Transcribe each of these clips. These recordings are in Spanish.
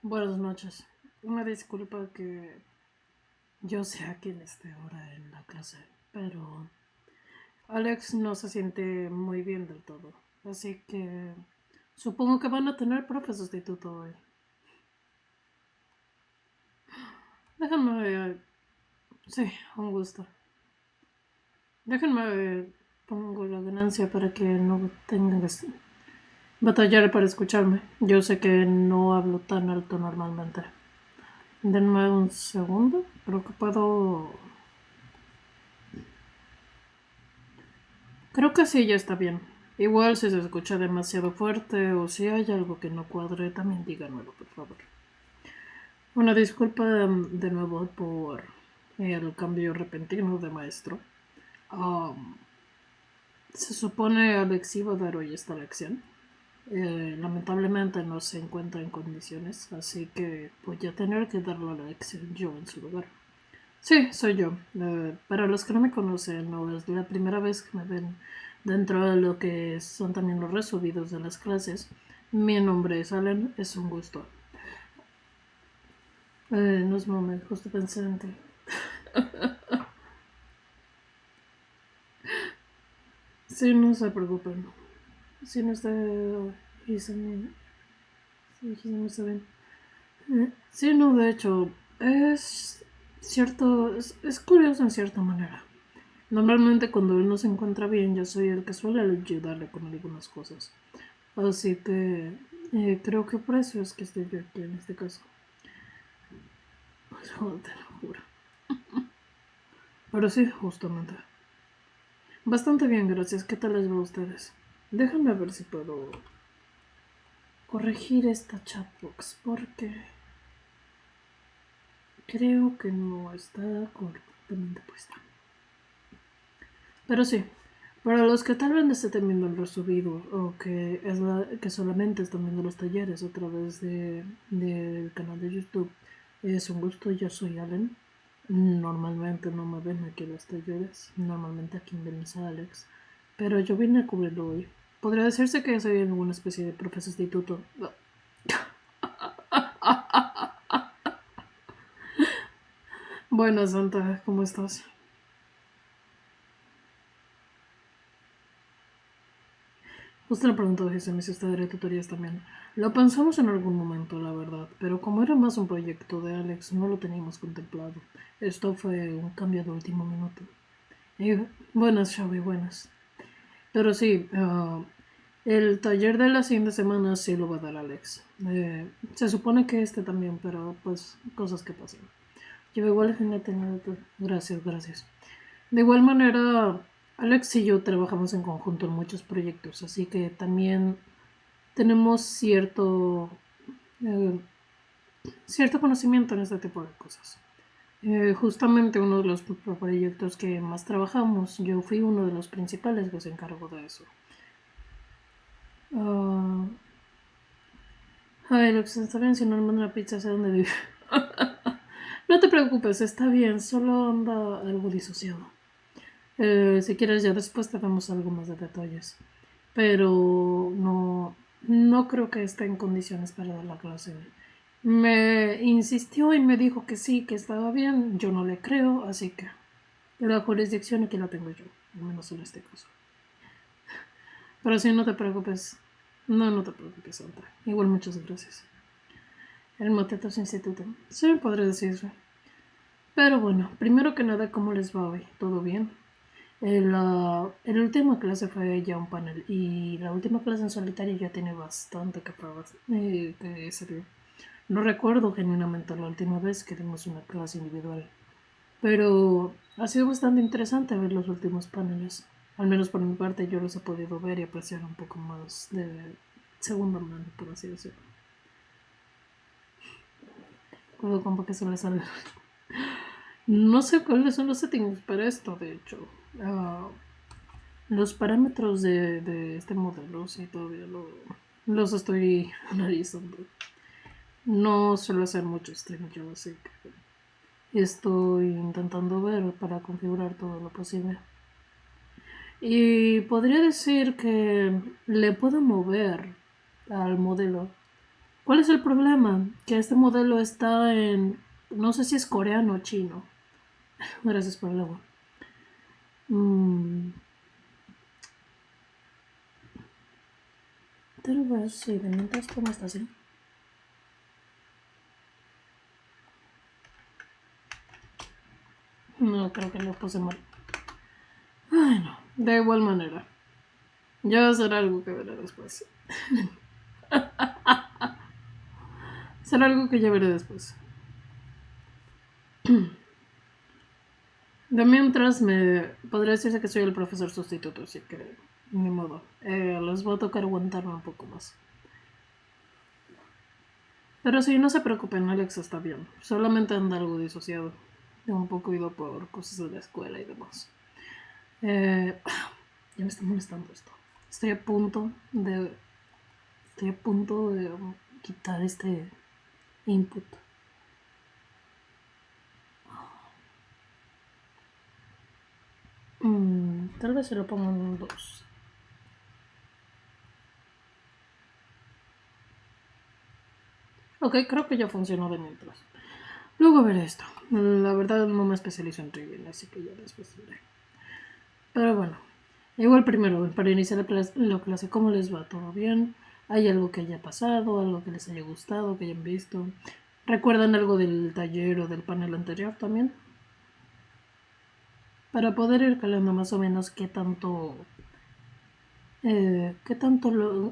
Buenas noches. Una disculpa que yo sea quien esté ahora en la clase, pero Alex no se siente muy bien del todo. Así que supongo que van a tener profe sustituto hoy. Déjenme... Sí, un gusto. Déjenme... Pongo la ganancia para que no tengan que batallar para escucharme. Yo sé que no hablo tan alto normalmente. Denme un segundo. Creo que puedo... Creo que sí, ya está bien. Igual si se escucha demasiado fuerte o si hay algo que no cuadre, también díganmelo, por favor. Una disculpa de nuevo por el cambio repentino de maestro. Um, Se supone Alex iba a dar hoy esta lección. Lamentablemente no se encuentra en condiciones, así que voy a tener que darle la lección yo en su lugar. Sí, soy yo. Para los que no me conocen, no es la primera vez que me ven dentro de lo que son también los resubidos de las clases. Mi nombre es Alan, es un gusto. No es momento, justo pensé en ti. Sí, no se preocupen. Si no está... Hisan, sí, Hisan está bien. Sí, no, de hecho, es cierto, es curioso en cierta manera. Normalmente cuando él no se encuentra bien, yo soy el que suele ayudarle con algunas cosas. Así que creo que por eso es que estoy yo aquí en este caso. Pues, te lo juro. Pero sí, justamente. Bastante bien, gracias. ¿Qué tal les va a ustedes? Déjenme ver si puedo corregir esta chatbox porque creo que no está correctamente puesta. Pero sí, para los que tal vez estén viendo el resubido o que solamente están viendo los talleres a través del canal de YouTube, es un gusto, yo soy Allen. Normalmente no me ven aquí en los talleres, normalmente aquí ven a Alex, pero yo vine a cubrirlo hoy. Podría decirse que soy alguna especie de profe sustituto. Buenas, Santa, ¿cómo estás? Justo le preguntó a Jesús si usted haría tutorías también. Lo pensamos en algún momento, la verdad, pero como era más un proyecto de Alex, no lo teníamos contemplado. Esto fue un cambio de último minuto. Buenas, Xavi, buenas. Pero sí, el taller de la siguiente semana sí lo va a dar Alex. Se supone que este también, pero pues cosas que pasan. Yo igual he tenido... Gracias, gracias. De igual manera, Alex y yo trabajamos en conjunto en muchos proyectos, así que también tenemos eh, cierto conocimiento en este tipo de cosas. Justamente uno de los proyectos que más trabajamos, yo fui uno de los principales que se encargó de eso. Uh, Ay, lo que se está bien si no me una pizza, sé dónde vive. No te preocupes, está bien, solo anda algo disociado. Si quieres ya después te damos algo más de detalles. Pero no creo que esté en condiciones para dar la clase. Me insistió y me dijo que sí, que estaba bien. Yo no le creo, así que la jurisdicción aquí la tengo yo, al menos en este caso. Pero sí, no te preocupes. No te preocupes, Santa. Igual muchas gracias. El moteto su instituto. Sí, podría decirse. Pero bueno, primero que nada, ¿cómo les va hoy? ¿Todo bien? El última clase fue ya un panel y la última clase en solitario ya tiene bastante que servir. No recuerdo genuinamente la última vez que dimos una clase individual, pero ha sido bastante interesante ver los últimos paneles. Al menos por mi parte yo los he podido ver y apreciar un poco más de segunda mano, por así decirlo. Puedo como que se les sale. No sé cuáles son los settings para esto, de hecho. Uh, los parámetros de este modelo, sí, todavía los estoy analizando. No suelo hacer mucho stream yo, así que estoy intentando ver para configurar todo lo posible. Y podría decir que le puedo mover al modelo ¿Cuál es el problema? Que este modelo está en, no sé si es coreano o chino. Gracias por el agua. Tal vez sí, de mientras como está así. No, creo que lo puse mal. Bueno, de igual manera. Ya será algo que veré después. Será algo que ya veré después. De mientras me podría decirse que soy el profesor sustituto, así que ni modo. Les voy a tocar aguantarme un poco más. Pero sí, no se preocupen, Alex está bien. Solamente anda algo disociado. Un poco ido por cosas de la escuela y demás. Ya me está molestando esto. Estoy a punto de. Estoy a punto de quitar este input. Tal vez se lo pongo en un 2. Ok, creo que ya funcionó de mientras. Luego veré esto. La verdad no me especializo en Trivial, así que ya después veré. Pero bueno, igual primero, para iniciar la clase, ¿cómo les va? ¿Todo bien? ¿Hay algo que haya pasado? ¿Algo que les haya gustado? ¿Que hayan visto? ¿Recuerdan algo del taller o del panel anterior también? Para poder ir calando más o menos qué tanto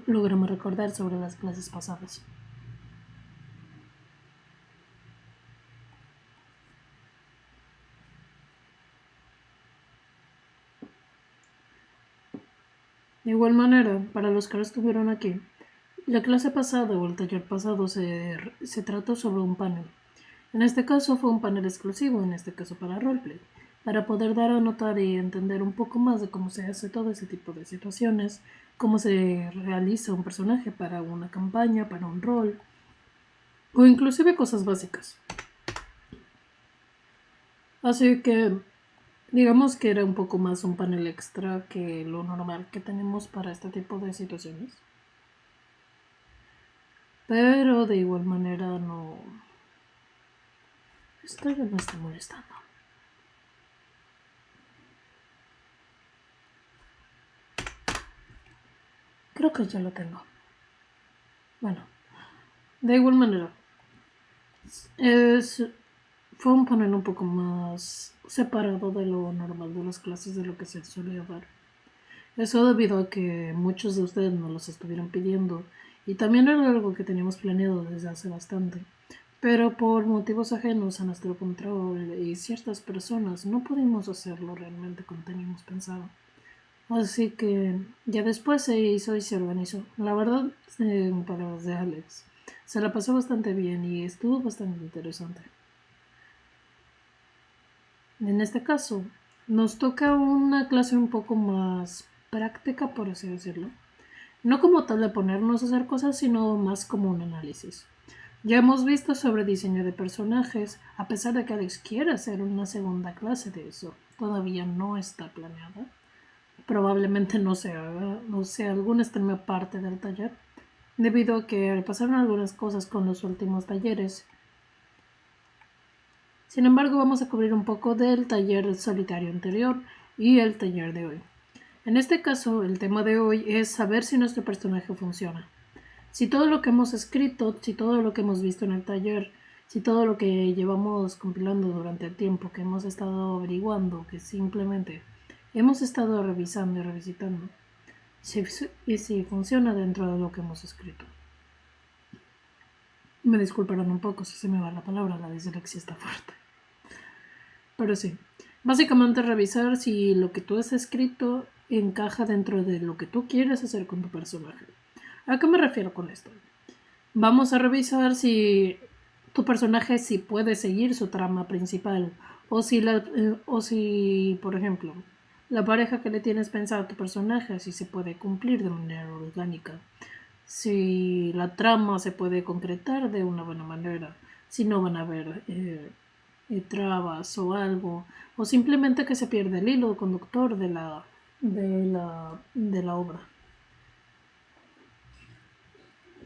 logramos recordar sobre las clases pasadas. De igual manera, para los que no estuvieron aquí, la clase pasada o el taller pasado se trató sobre un panel. En este caso fue un panel exclusivo, en este caso para roleplay, para poder dar a notar y entender un poco más de cómo se hace todo ese tipo de situaciones, cómo se realiza un personaje para una campaña, para un rol, o inclusive cosas básicas. Así que digamos que era un poco más un panel extra que lo normal que tenemos para este tipo de situaciones. Pero de igual manera no. Esto ya me está molestando. Creo que ya lo tengo. Bueno, de igual manera. Fue un panel un poco más separado de lo normal de las clases de lo que se solía dar. Eso debido a que muchos de ustedes nos los estuvieron pidiendo y también era algo que teníamos planeado desde hace bastante. Pero por motivos ajenos a nuestro control y ciertas personas no pudimos hacerlo realmente como teníamos pensado. Así que ya después se hizo y se organizó. La verdad, en palabras de Alex, se la pasó bastante bien y estuvo bastante interesante. En este caso, nos toca una clase un poco más práctica, por así decirlo. No como tal de ponernos a hacer cosas, sino más como un análisis. Ya hemos visto sobre diseño de personajes, a pesar de que Alex quiere hacer una segunda clase de eso. Todavía no está planeada. Probablemente no se haga, no sé, alguna extrema parte del taller, debido a que pasaron algunas cosas con los últimos talleres. Sin embargo, vamos a cubrir un poco del taller solitario anterior y el taller de hoy. En este caso, el tema de hoy es saber si nuestro personaje funciona. Si todo lo que hemos escrito, si todo lo que hemos visto en el taller, si todo lo que llevamos compilando durante el tiempo que hemos estado averiguando, que simplemente hemos estado revisando y revisitando, y si funciona dentro de lo que hemos escrito. Me disculparán un poco si se me va la palabra, la dislexia está fuerte. Pero sí, básicamente revisar si lo que tú has escrito encaja dentro de lo que tú quieres hacer con tu personaje. ¿A qué me refiero con esto? Vamos a revisar si tu personaje sí puede seguir su trama principal o si, por ejemplo, la pareja que le tienes pensado a tu personaje si se puede cumplir de manera orgánica, si la trama se puede concretar de una buena manera, si no van a haber trabas o algo, o simplemente que se pierde el hilo conductor de la obra.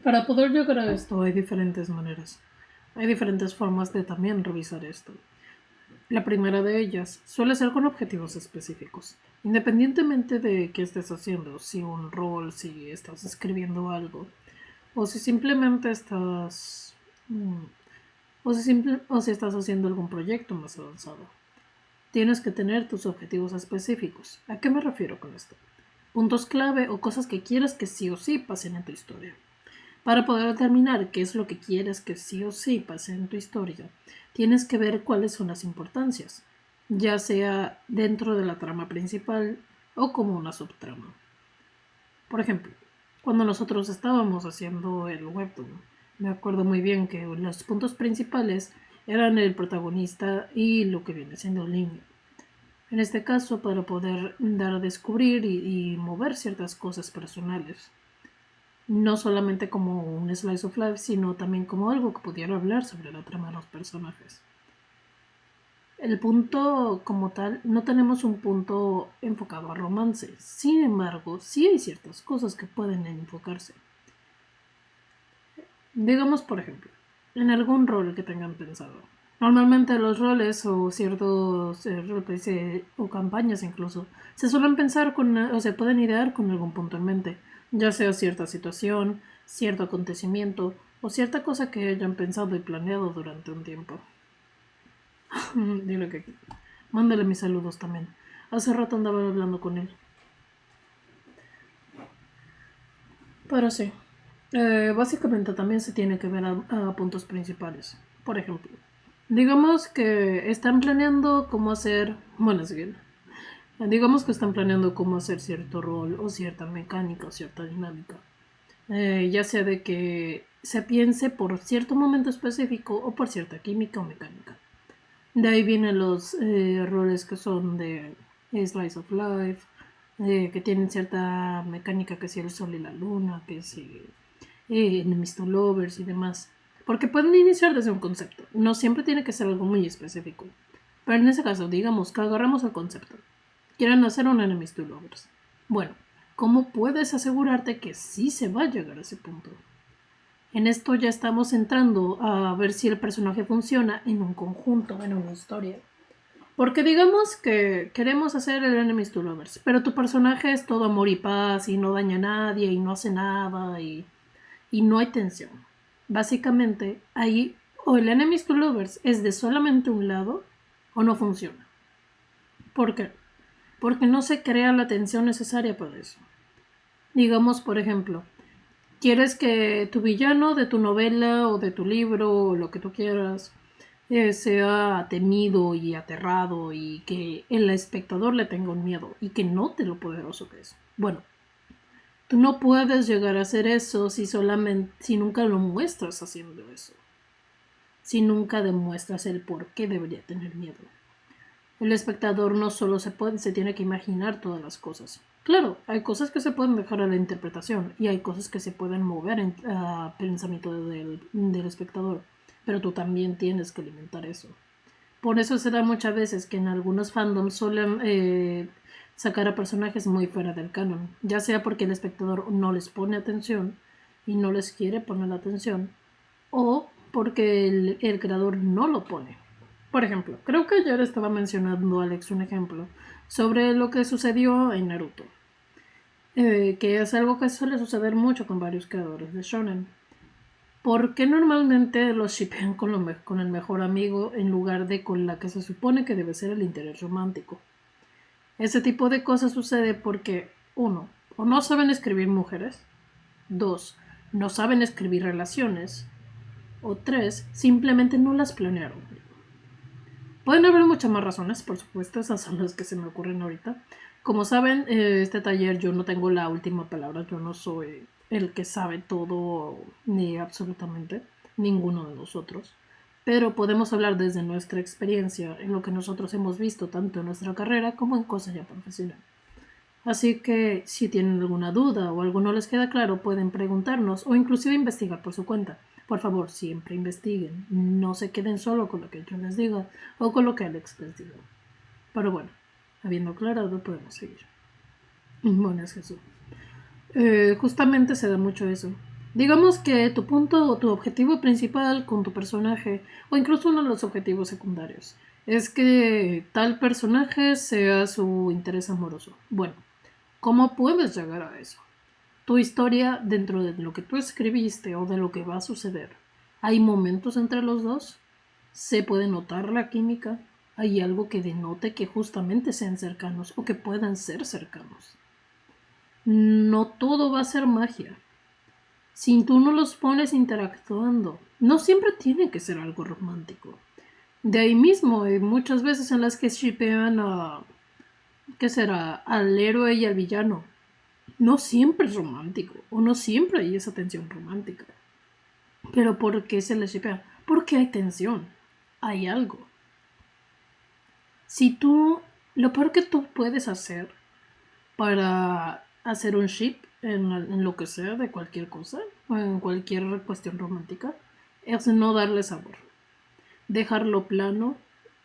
Para poder llegar a esto hay diferentes maneras. Hay diferentes formas de también revisar esto. La primera de ellas suele ser con objetivos específicos. Independientemente de qué estés haciendo, si un rol, si estás escribiendo algo, o si simplemente estás o si estás haciendo algún proyecto más avanzado. Tienes que tener tus objetivos específicos. ¿A qué me refiero con esto? Puntos clave o cosas que quieres que sí o sí pasen en tu historia. Para poder determinar qué es lo que quieres que sí o sí pase en tu historia, tienes que ver cuáles son las importancias, ya sea dentro de la trama principal o como una subtrama. Por ejemplo, cuando nosotros estábamos haciendo el webtoon, me acuerdo muy bien que los puntos principales eran el protagonista y lo que viene siendo el niño. En este caso, para poder dar a descubrir y mover ciertas cosas personales. No solamente como un slice of life, sino también como algo que pudiera hablar sobre la trama de los personajes. El punto como tal, no tenemos un punto enfocado a romance. Sin embargo, sí hay ciertas cosas que pueden enfocarse. Digamos, por ejemplo, en algún rol que tengan pensado. Normalmente los roles o ciertos roles o campañas incluso se suelen pensar o se pueden idear con algún punto en mente, ya sea cierta situación, cierto acontecimiento o cierta cosa que hayan pensado y planeado durante un tiempo. Dile que mándale mis saludos también. Hace rato andaba hablando con él. Pero sí, básicamente también se tiene que ver a puntos principales. Por ejemplo, digamos que están planeando cómo hacer, bueno, es bien, digamos que están planeando cómo hacer cierto rol o cierta mecánica o cierta dinámica. Ya sea de que se piense por cierto momento específico o por cierta química o mecánica. De ahí vienen los roles que son de Slice of Life, que tienen cierta mecánica, que si el sol y la luna, que si enemies to lovers y demás. Porque pueden iniciar desde un concepto, no siempre tiene que ser algo muy específico. Pero en ese caso, digamos que agarramos el concepto. Quieren hacer un enemies to lovers. Bueno, ¿cómo puedes asegurarte que sí se va a llegar a ese punto? En esto ya estamos entrando a ver si el personaje funciona en un conjunto, en una historia. Porque digamos que queremos hacer el Enemies to Lovers, pero tu personaje es todo amor y paz y no daña a nadie y no hace nada y no hay tensión. Básicamente, ahí o el Enemies to Lovers es de solamente un lado o no funciona. ¿Por qué? Porque no se crea la tensión necesaria para eso. Digamos, por ejemplo, quieres que tu villano de tu novela o de tu libro o lo que tú quieras sea temido y aterrado y que el espectador le tenga un miedo y que note lo poderoso que es. Bueno, tú no puedes llegar a hacer eso si nunca lo muestras haciendo eso. Si nunca demuestras el por qué debería tener miedo. El espectador no solo se tiene que imaginar todas las cosas. Claro, hay cosas que se pueden dejar a la interpretación y hay cosas que se pueden mover a pensamiento del espectador, pero tú también tienes que alimentar eso. Por eso se da muchas veces que en algunos fandoms suelen sacar a personajes muy fuera del canon, ya sea porque el espectador no les pone atención y no les quiere poner atención, o porque el creador no lo pone. Por ejemplo, creo que ayer estaba mencionando Alex un ejemplo sobre lo que sucedió en Naruto, que es algo que suele suceder mucho con varios creadores de shonen. ¿Por qué normalmente los shippean con el mejor amigo en lugar de con la que se supone que debe ser el interés romántico? Ese tipo de cosas sucede porque, uno, o no saben escribir mujeres, dos, no saben escribir relaciones, o tres, simplemente no las planearon. Pueden haber muchas más razones, por supuesto, esas son las que se me ocurren ahorita. Como saben, este taller yo no tengo la última palabra, yo no soy el que sabe todo ni absolutamente ninguno de nosotros. Pero podemos hablar desde nuestra experiencia en lo que nosotros hemos visto tanto en nuestra carrera como en cosas ya profesionales. Así que si tienen alguna duda o algo no les queda claro, pueden preguntarnos o inclusive investigar por su cuenta. Por favor, siempre investiguen. No se queden solo con lo que yo les diga o con lo que Alex les diga. Pero bueno, habiendo aclarado, podemos seguir. Bueno, es Jesús. Justamente se da mucho eso. Digamos que tu punto o tu objetivo principal con tu personaje, o incluso uno de los objetivos secundarios, es que tal personaje sea su interés amoroso. Bueno, ¿cómo puedes llegar a eso? Tu historia, dentro de lo que tú escribiste o de lo que va a suceder, ¿hay momentos entre los dos? ¿Se puede notar la química? ¿Hay algo que denote que justamente sean cercanos o que puedan ser cercanos? No todo va a ser magia. Si tú no los pones interactuando, no siempre tiene que ser algo romántico. De ahí mismo, hay muchas veces en las que shippean a, ¿qué será?, al héroe y al villano. No siempre es romántico, o no siempre hay esa tensión romántica. Pero ¿por qué se les shippea? Porque hay tensión, hay algo. Si tú, lo peor que tú puedes hacer para hacer un ship en lo que sea, de cualquier cosa, o en cualquier cuestión romántica, es no darle sabor. Dejarlo plano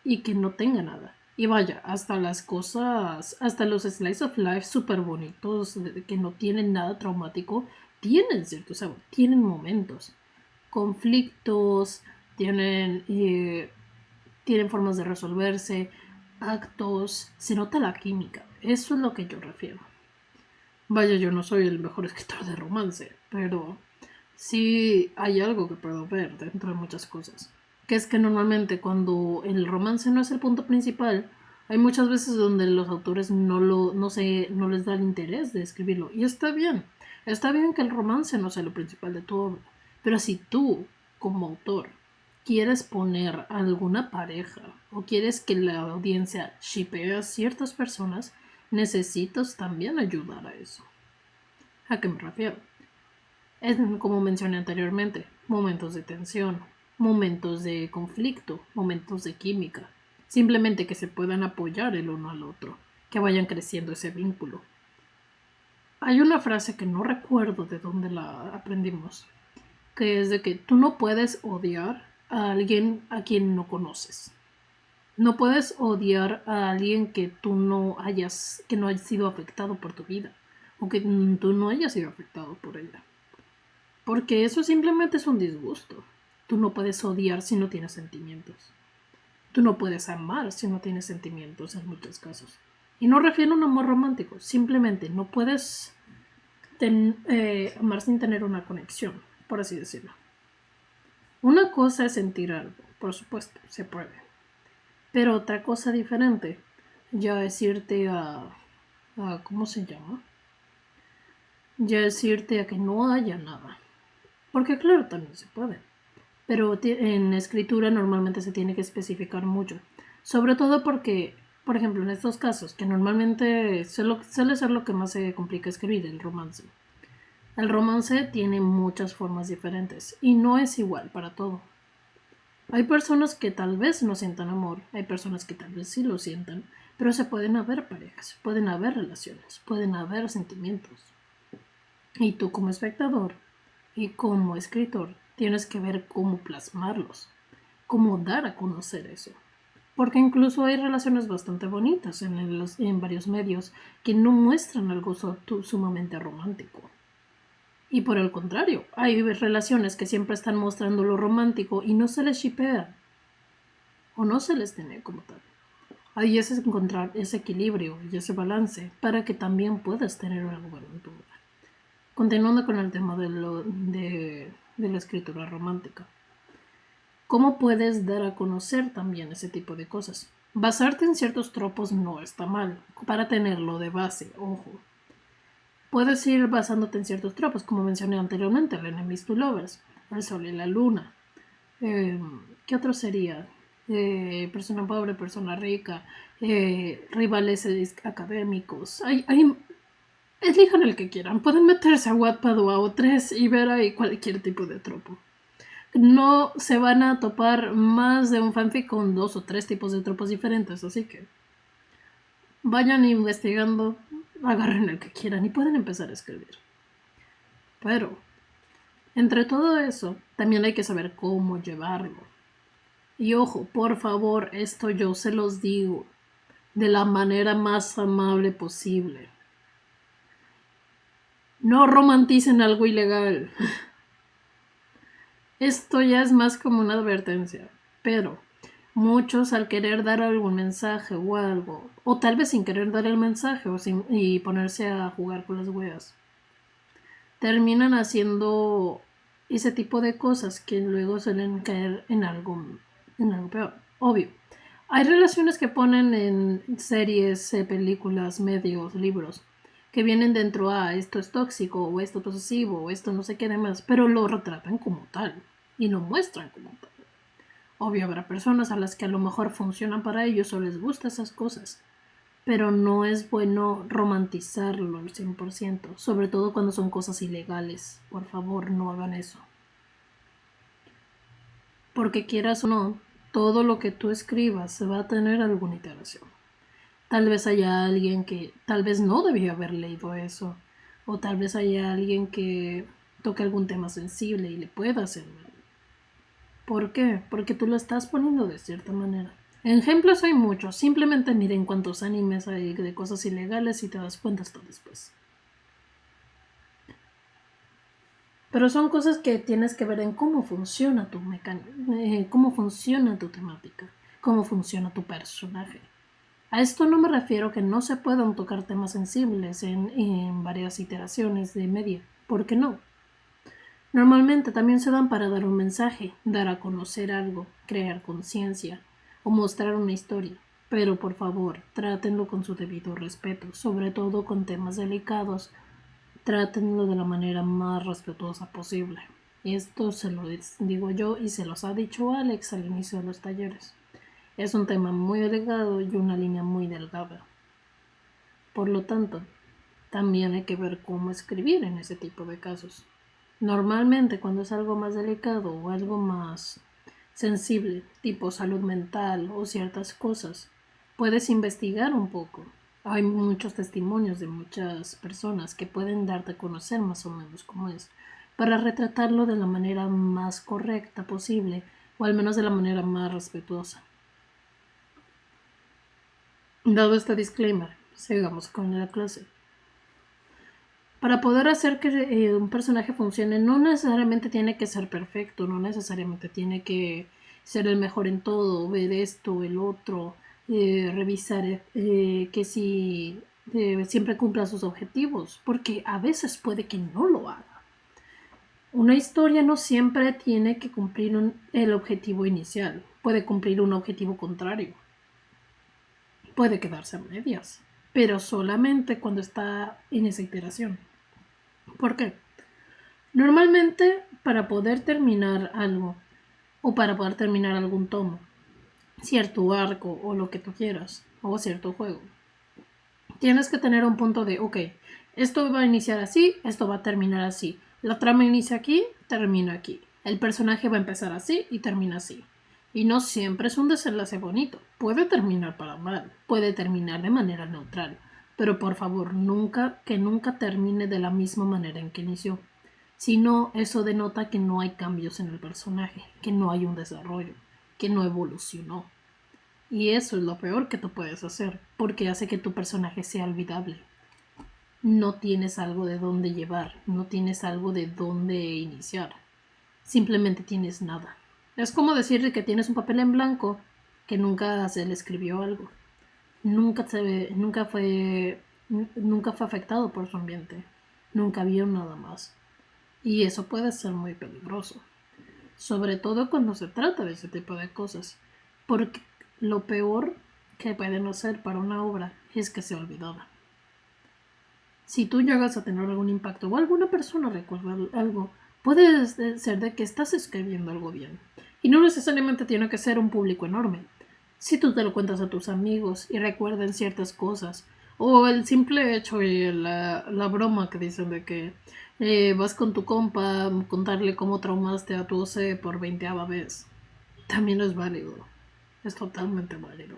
y que no tenga nada. Y vaya, hasta las cosas, hasta los slice of life súper bonitos, que no tienen nada traumático, tienen cierto sabor, tienen momentos, conflictos, tienen, tienen formas de resolverse, actos, se nota la química. Eso es lo que yo refiero. Vaya, yo no soy el mejor escritor de romance, pero sí hay algo que puedo ver dentro de muchas cosas. Que es que normalmente cuando el romance no es el punto principal, hay muchas veces donde los autores no les da el interés de escribirlo. Y está bien. Está bien que el romance no sea lo principal de tu obra. Pero si tú, como autor, quieres poner a alguna pareja o quieres que la audiencia shippee a ciertas personas, necesitas también ayudar a eso. ¿A qué me refiero? Es como mencioné anteriormente, momentos de tensión, momentos de conflicto, momentos de química. Simplemente que se puedan apoyar el uno al otro, que vayan creciendo ese vínculo. Hay una frase que no recuerdo de dónde la aprendimos, que es de que tú no puedes odiar a alguien a quien no conoces. No puedes odiar a alguien que que no haya sido afectado por tu vida, o que tú no hayas sido afectado por ella. Porque eso simplemente es un disgusto. Tú no puedes odiar si no tienes sentimientos. Tú no puedes amar si no tienes sentimientos en muchos casos. Y no refiero a un amor romántico, simplemente no puedes amar sin tener una conexión, por así decirlo. Una cosa es sentir algo, por supuesto, se puede. Pero otra cosa diferente ya es irte a ¿cómo se llama? Ya es irte a que no haya nada. Porque claro, también se puede. Pero en escritura normalmente se tiene que especificar mucho. Sobre todo porque, por ejemplo, en estos casos, que normalmente suele ser lo que más se complica escribir, el romance. El romance tiene muchas formas diferentes y no es igual para todo. Hay personas que tal vez no sientan amor, hay personas que tal vez sí lo sientan, pero se pueden haber parejas, pueden haber relaciones, pueden haber sentimientos. Y tú como espectador y como escritor tienes que ver cómo plasmarlos, cómo dar a conocer eso. Porque incluso hay relaciones bastante bonitas en varios medios que no muestran algo sumamente romántico. Y por el contrario, hay relaciones que siempre están mostrando lo romántico y no se les shippea o no se les tiene como tal. Ahí es encontrar ese equilibrio y ese balance para que también puedas tener algo bueno en tu vida. Continuando con el tema de la escritura romántica. ¿Cómo puedes dar a conocer también ese tipo de cosas? Basarte en ciertos tropos no está mal, para tenerlo de base, ojo. Puedes ir basándote en ciertos tropos, como mencioné anteriormente, el enemies to lovers, el sol y la luna. ¿Qué otro sería? Persona pobre, persona rica, rivales académicos. Elijan el que quieran. Pueden meterse a Wattpad o a O3 y ver ahí cualquier tipo de tropo. No se van a topar más de un fanfic con 2 o 3 tipos de tropos diferentes, así que vayan investigando, agarren el que quieran y pueden empezar a escribir. Pero, entre todo eso, también hay que saber cómo llevarlo. Y ojo, por favor, esto yo se los digo de la manera más amable posible. No romanticen algo ilegal. Esto ya es más como una advertencia, pero muchos al querer dar algún mensaje o algo, o tal vez sin querer dar el mensaje y ponerse a jugar con las weas, terminan haciendo ese tipo de cosas que luego suelen caer en algo peor. Obvio. Hay relaciones que ponen en series, películas, medios, libros, que vienen dentro a esto es tóxico, o esto es posesivo, o esto no sé qué demás, pero lo retratan como tal y lo muestran como tal. Obvio, habrá personas a las que a lo mejor funcionan para ellos o les gustan esas cosas, pero no es bueno romantizarlo al 100%, sobre todo cuando son cosas ilegales. Por favor, no hagan eso. Porque quieras o no, todo lo que tú escribas se va a tener alguna iteración. Tal vez haya alguien que tal vez no debió haber leído eso, o tal vez haya alguien que toque algún tema sensible y le pueda hacer mal. ¿Por qué? Porque tú lo estás poniendo de cierta manera. Ejemplos hay muchos, simplemente miren cuántos animes hay de cosas ilegales y te das cuenta hasta después. Pero son cosas que tienes que ver en cómo funciona tu cómo funciona tu temática, cómo funciona tu personaje. A esto no me refiero que no se puedan tocar temas sensibles en varias iteraciones de media, porque no. Normalmente también se dan para dar un mensaje, dar a conocer algo, crear conciencia o mostrar una historia. Pero por favor, trátenlo con su debido respeto, sobre todo con temas delicados. Trátenlo de la manera más respetuosa posible. Esto se lo digo yo y se los ha dicho Alex al inicio de los talleres. Es un tema muy delicado y una línea muy delgada. Por lo tanto, también hay que ver cómo escribir en ese tipo de casos. Normalmente cuando es algo más delicado o algo más sensible, tipo salud mental o ciertas cosas, puedes investigar un poco. Hay muchos testimonios de muchas personas que pueden darte a conocer más o menos cómo es, para retratarlo de la manera más correcta posible, o al menos de la manera más respetuosa. Dado este disclaimer, sigamos con la clase. Para poder hacer que un personaje funcione, no necesariamente tiene que ser perfecto, no necesariamente tiene que ser el mejor en todo, ver esto, el otro, revisar que si siempre cumpla sus objetivos, porque a veces puede que no lo haga. Una historia no siempre tiene que cumplir el objetivo inicial, puede cumplir un objetivo contrario, puede quedarse a medias, pero solamente cuando está en esa iteración. ¿Por qué? Normalmente, para poder terminar algo, o para poder terminar algún tomo, cierto arco o lo que tú quieras, o cierto juego, tienes que tener un punto de, ok, esto va a iniciar así, esto va a terminar así. La trama inicia aquí, termina aquí. El personaje va a empezar así y termina así. Y no siempre es un desenlace bonito. Puede terminar para mal, puede terminar de manera neutral. Pero por favor, nunca termine de la misma manera en que inició. Si no, eso denota que no hay cambios en el personaje, que no hay un desarrollo, que no evolucionó. Y eso es lo peor que tú puedes hacer, porque hace que tu personaje sea olvidable. No tienes algo de dónde llevar, no tienes algo de dónde iniciar. Simplemente tienes nada. Es como decir que tienes un papel en blanco que nunca se le escribió algo. Nunca fue afectado por su ambiente. Nunca vio nada más. Y eso puede ser muy peligroso. Sobre todo cuando se trata de ese tipo de cosas. Porque lo peor que pueden hacer para una obra es que sea olvidada. Si tú llegas a tener algún impacto o alguna persona recuerda algo, puede ser de que estás escribiendo algo bien. Y no necesariamente tiene que ser un público enorme. Si tú te lo cuentas a tus amigos y recuerdan ciertas cosas, o el simple hecho y la broma que dicen de que vas con tu compa a contarle cómo traumaste a tu OC por 20ª vez, también es válido. Es totalmente válido.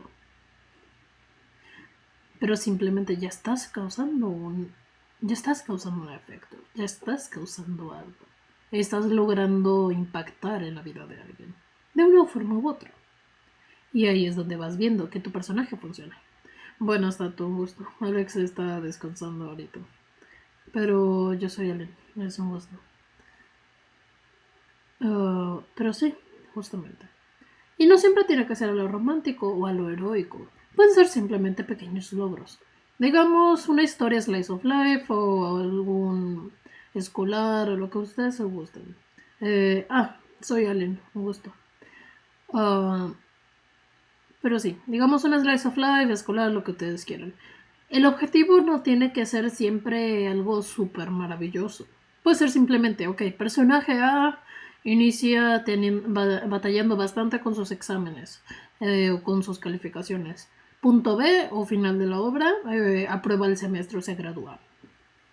Pero simplemente ya estás causando un efecto, ya estás causando algo. Estás logrando impactar en la vida de alguien, de una forma u otra. Y ahí es donde vas viendo que tu personaje funciona. Bueno, hasta tu gusto. Alex está descansando ahorita. Pero yo soy Alen, es un gusto. Pero sí, justamente. Y no siempre tiene que ser a lo romántico o a lo heroico. Pueden ser simplemente pequeños logros. Digamos una historia slice of life o algún escolar o lo que ustedes se gusten. Soy Allen, un gusto. Ah, pero sí, digamos una slice of life, escolar, lo que ustedes quieran. El objetivo no tiene que ser siempre algo súper maravilloso. Puede ser simplemente, ok, personaje A inicia batallando bastante con sus exámenes o con sus calificaciones. Punto B o final de la obra, aprueba el semestre o se gradúa.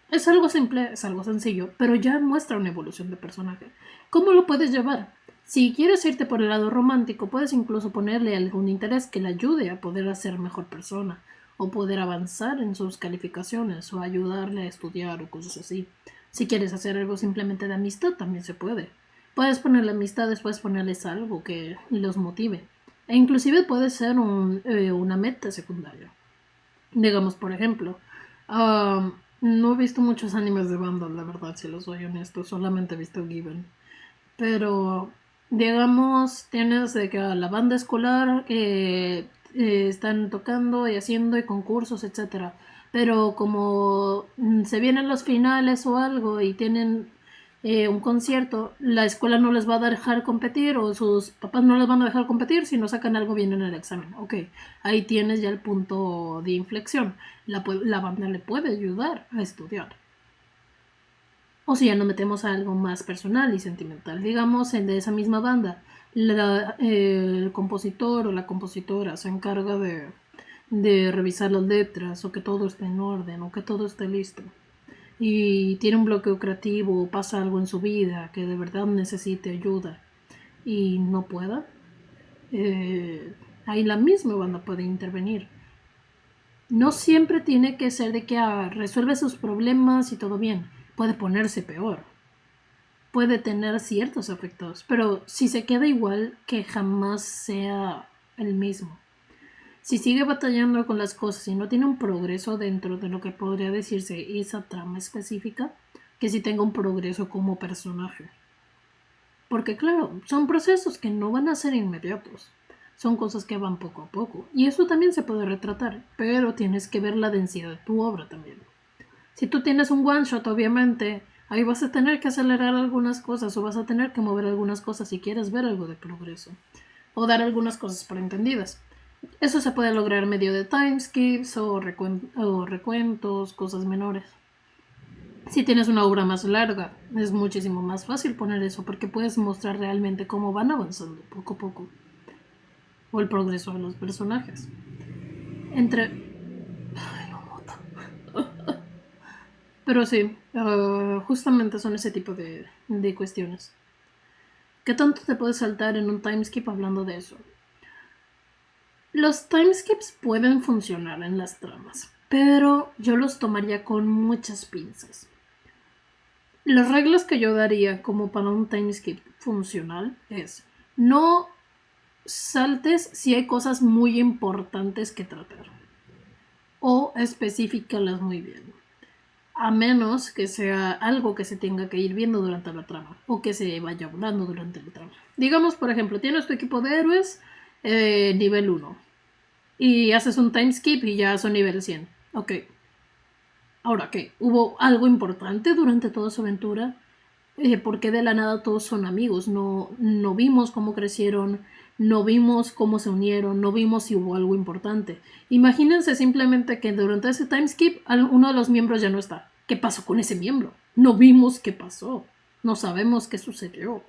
Es algo simple, es algo sencillo, pero ya muestra una evolución de personaje. ¿Cómo lo puedes llevar? Si quieres irte por el lado romántico, puedes incluso ponerle algún interés que le ayude a poder ser mejor persona, o poder avanzar en sus calificaciones, o ayudarle a estudiar, o cosas así. Si quieres hacer algo simplemente de amistad, también se puede. Puedes ponerle amistades, puedes ponerles algo que los motive. E inclusive puede ser una meta secundaria. Digamos, por ejemplo, no he visto muchos animes de banda, la verdad, si los soy honesto, solamente he visto Given. Pero, digamos, tienes de que a la banda escolar están tocando y haciendo y concursos, etcétera. Pero como se vienen los finales o algo y tienen un concierto, la escuela no les va a dejar competir o sus papás no les van a dejar competir si no sacan algo bien en el examen. Ok, ahí tienes ya el punto de inflexión. La banda le puede ayudar a estudiar. O si ya nos metemos a algo más personal y sentimental, digamos, en de esa misma banda, el compositor o la compositora se encarga de revisar las letras o que todo esté en orden o que todo esté listo. Y tiene un bloqueo creativo o pasa algo en su vida que de verdad necesite ayuda y no pueda, eh, ahí la misma banda puede intervenir. No siempre tiene que ser de que resuelve sus problemas y todo bien. Puede ponerse peor. Puede tener ciertos efectos, pero si se queda igual, que jamás sea el mismo. Si sigue batallando con las cosas y no tiene un progreso dentro de lo que podría decirse esa trama específica, que sí tenga un progreso como personaje. Porque claro, son procesos que no van a ser inmediatos. Son cosas que van poco a poco. Y eso también se puede retratar, pero tienes que ver la densidad de tu obra también. Si tú tienes un one shot, obviamente, ahí vas a tener que acelerar algunas cosas o vas a tener que mover algunas cosas si quieres ver algo de progreso. O dar algunas cosas por entendidas. Eso se puede lograr medio de timeskips o recuentos, cosas menores. Si tienes una obra más larga, es muchísimo más fácil poner eso porque puedes mostrar realmente cómo van avanzando poco a poco. O el progreso de los personajes. Entre... Ay, no, moto. Pero sí, justamente son ese tipo de cuestiones. ¿Qué tanto te puedes saltar en un timeskip hablando de eso? Los timeskips pueden funcionar en las tramas, pero yo los tomaría con muchas pinzas. Las reglas que yo daría como para un timeskip funcional es no saltes si hay cosas muy importantes que tratar o específicalas muy bien, a menos que sea algo que se tenga que ir viendo durante la trama o que se vaya hablando durante la trama. Digamos, por ejemplo, tienes tu equipo de héroes nivel 1 y haces un time skip y ya son nivel 100. Ok. Ahora, ¿qué? ¿Hubo algo importante durante toda su aventura? Porque de la nada todos son amigos. No vimos cómo crecieron, no vimos cómo se unieron, no vimos si hubo algo importante. Imagínense simplemente que durante ese time skip uno de los miembros ya no está. ¿Qué pasó con ese miembro? No vimos qué pasó. No sabemos qué sucedió.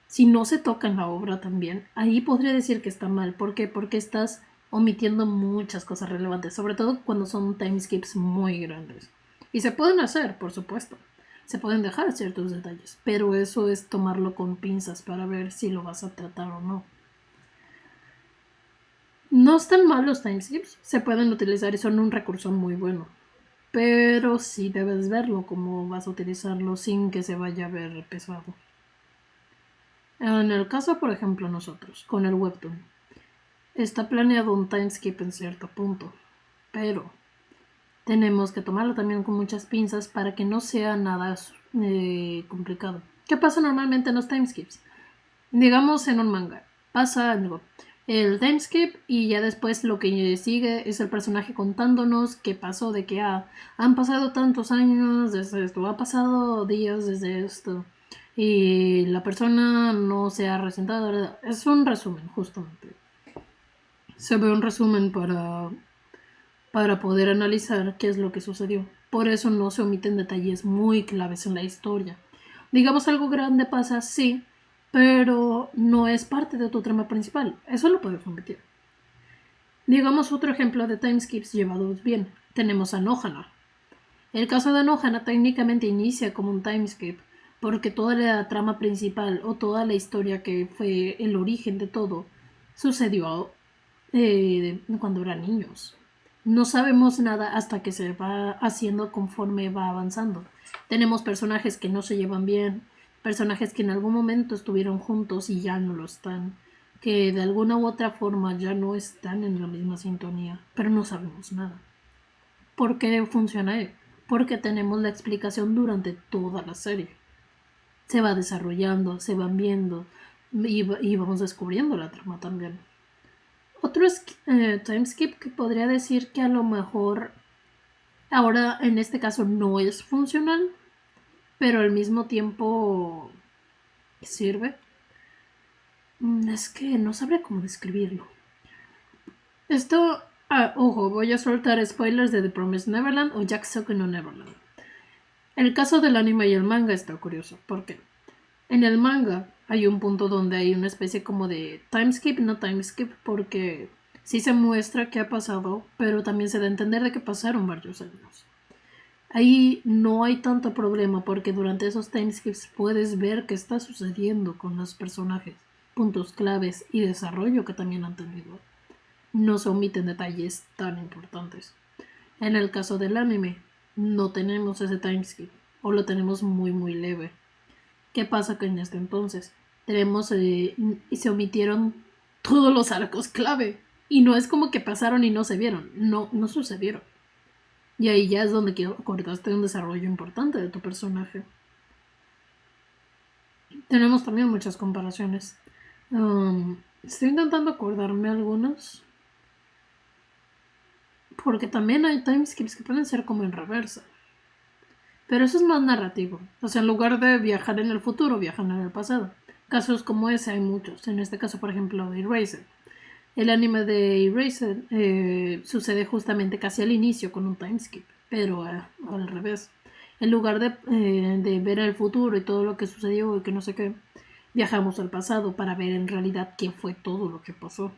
Si no se toca en la obra también, ahí podría decir que está mal. ¿Por qué? Porque estás omitiendo muchas cosas relevantes, sobre todo cuando son timeskips muy grandes. Y se pueden hacer, por supuesto. Se pueden dejar ciertos detalles, pero eso es tomarlo con pinzas para ver si lo vas a tratar o no. No están mal los timeskips, se pueden utilizar y son un recurso muy bueno. Pero sí debes verlo cómo vas a utilizarlo sin que se vaya a ver pesado. En el caso, por ejemplo, nosotros, con el webtoon, está planeado un timeskip en cierto punto, pero tenemos que tomarlo también con muchas pinzas para que no sea nada complicado. ¿Qué pasa normalmente en los timeskips? Digamos en un manga, pasa algo, el timeskip y ya después lo que sigue es el personaje contándonos qué pasó, de que han pasado tantos años desde esto, ha pasado días desde esto y la persona no se ha resentado, ¿verdad? Es un resumen, justamente. Se ve un resumen para poder analizar qué es lo que sucedió. Por eso no se omiten detalles muy claves en la historia. Digamos algo grande pasa, sí, pero no es parte de tu trama principal. Eso lo puedes omitir. Digamos otro ejemplo de timeskips llevados bien. Tenemos a Nohana. El caso de Nohana técnicamente inicia como un timeskip porque toda la trama principal o toda la historia que fue el origen de todo sucedió cuando eran niños. No sabemos nada hasta que se va haciendo conforme va avanzando. Tenemos personajes que no se llevan bien, personajes que en algún momento estuvieron juntos y ya no lo están, que de alguna u otra forma ya no están en la misma sintonía, pero no sabemos nada. ¿Por qué funciona? Porque tenemos la explicación durante toda la serie. Se va desarrollando, se van viendo y vamos descubriendo la trama también. Otro timeskip que podría decir que a lo mejor ahora en este caso no es funcional, pero al mismo tiempo sirve. Es que no sabría cómo describirlo. Esto, ojo, voy a soltar spoilers de The Promised Neverland o Jack Sock no Neverland. El caso del anime y el manga está curioso, porque en el manga hay un punto donde hay una especie como de timeskip, no timeskip, porque sí se muestra qué ha pasado, pero también se da a entender de que pasaron varios años. Ahí no hay tanto problema porque durante esos timeskips puedes ver qué está sucediendo con los personajes, puntos claves y desarrollo que también han tenido. No se omiten detalles tan importantes. En el caso del anime, no tenemos ese timeskip o lo tenemos muy muy leve. ¿Qué pasa que en este entonces? Tenemos se omitieron todos los arcos clave y no es como que pasaron y no se vieron, no sucedieron. Y ahí ya es donde acordaste un desarrollo importante de tu personaje. Tenemos también muchas comparaciones. Estoy intentando acordarme algunas. Porque también hay timeskips que pueden ser como en reversa. Pero eso es más narrativo. O sea, en lugar de viajar en el futuro, viajan en el pasado. Casos como ese hay muchos. En este caso, por ejemplo, Erased. El anime de Erased sucede justamente casi al inicio con un timeskip, pero al revés. En lugar de ver el futuro y todo lo que sucedió y que no sé qué, viajamos al pasado para ver en realidad qué fue todo lo que pasó.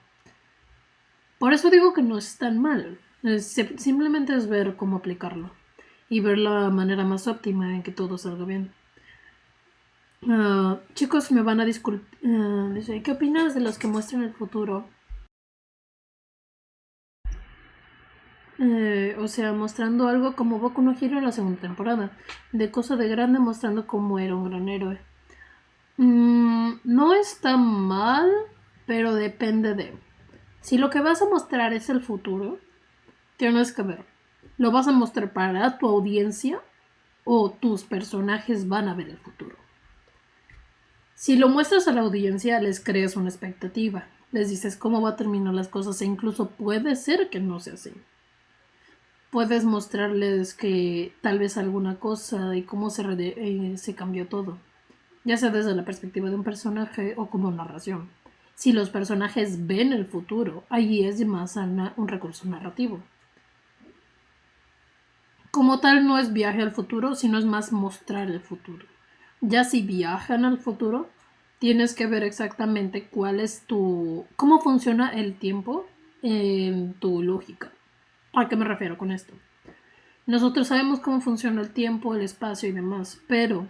Por eso digo que no es tan mal. Simplemente es ver cómo aplicarlo y ver la manera más óptima en que todo salga bien. Chicos, me van a disculpar. ¿Qué opinas de los que muestran el futuro? O sea, mostrando algo como Boku no Hero en la segunda temporada. De Cosa de Grande mostrando cómo era un gran héroe. No está mal, pero depende de... Si lo que vas a mostrar es el futuro, tienes que ver. ¿Lo vas a mostrar para tu audiencia o tus personajes van a ver el futuro? Si lo muestras a la audiencia, les creas una expectativa. Les dices cómo va a terminar las cosas e incluso puede ser que no sea así. Puedes mostrarles que tal vez alguna cosa y cómo se cambió todo, ya sea desde la perspectiva de un personaje o como narración. Si los personajes ven el futuro, ahí es más un recurso narrativo. Como tal no es viaje al futuro, sino es más mostrar el futuro. Ya si viajan al futuro, tienes que ver exactamente cómo funciona el tiempo en tu lógica. ¿A qué me refiero con esto? Nosotros sabemos cómo funciona el tiempo, el espacio y demás, pero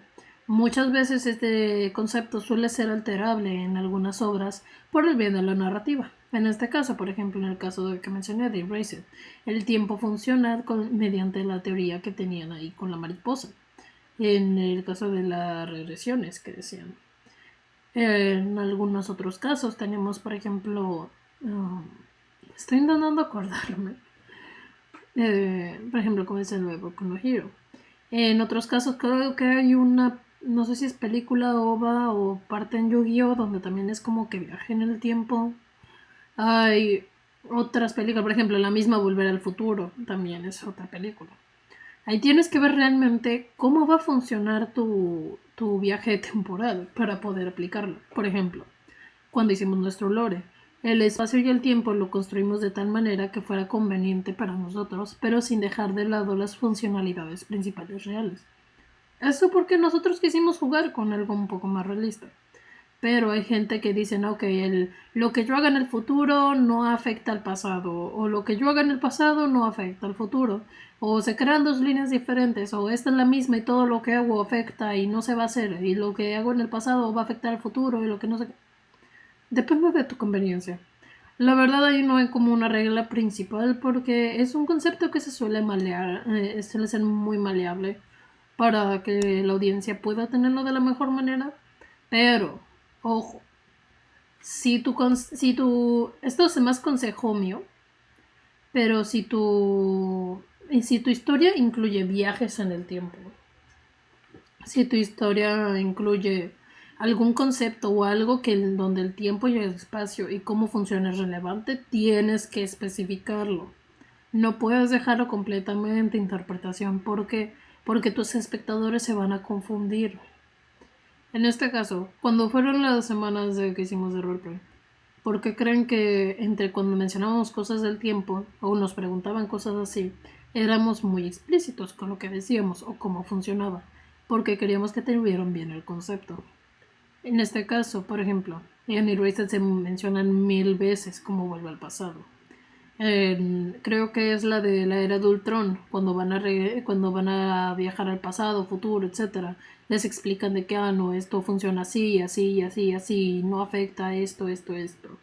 muchas veces este concepto suele ser alterable en algunas obras por el bien de la narrativa. En este caso, por ejemplo, en el caso de que mencioné de Erased, el tiempo funciona mediante la teoría que tenían ahí con la mariposa. En el caso de las regresiones que decían. En algunos otros casos tenemos, por ejemplo, estoy intentando acordarme. Por ejemplo, como es el nuevo Boku no Hero. En otros casos creo que hay una no sé si es película, OVA o parte en Yu-Gi-Oh, donde también es como que viaje en el tiempo. Hay otras películas, por ejemplo, la misma Volver al Futuro, también es otra película. Ahí tienes que ver realmente cómo va a funcionar tu viaje temporal para poder aplicarlo. Por ejemplo, cuando hicimos nuestro lore, el espacio y el tiempo lo construimos de tal manera que fuera conveniente para nosotros, pero sin dejar de lado las funcionalidades principales reales. Eso porque nosotros quisimos jugar con algo un poco más realista. Pero hay gente que dice, no, que lo que yo haga en el futuro no afecta al pasado, o lo que yo haga en el pasado no afecta al futuro, o se crean dos líneas diferentes, o esta es la misma y todo lo que hago afecta y no se va a hacer, y lo que hago en el pasado va a afectar al futuro, y lo que no sé. Depende de tu conveniencia. La verdad ahí no hay como una regla principal porque es un concepto que se suele malear, suele ser muy maleable para que la audiencia pueda tenerlo de la mejor manera. Pero, ojo, si tu, esto es más consejo mío, pero si tu historia incluye viajes en el tiempo, si tu historia incluye algún concepto o algo donde el tiempo y el espacio y cómo funciona es relevante, tienes que especificarlo. No puedes dejarlo completamente a interpretación porque tus espectadores se van a confundir. En este caso, cuando fueron las semanas que hicimos de roleplay, ¿por qué creen que entre cuando mencionábamos cosas del tiempo o nos preguntaban cosas así, éramos muy explícitos con lo que decíamos o cómo funcionaba? Porque queríamos que tuvieran bien el concepto. En este caso, por ejemplo, en Erased se mencionan 1000 veces cómo vuelve al pasado. Creo que es la de la era de Ultron, cuando van a viajar al pasado, futuro, etcétera. Les explican de que, no, esto funciona así, así, así, así, no afecta a esto, esto, esto.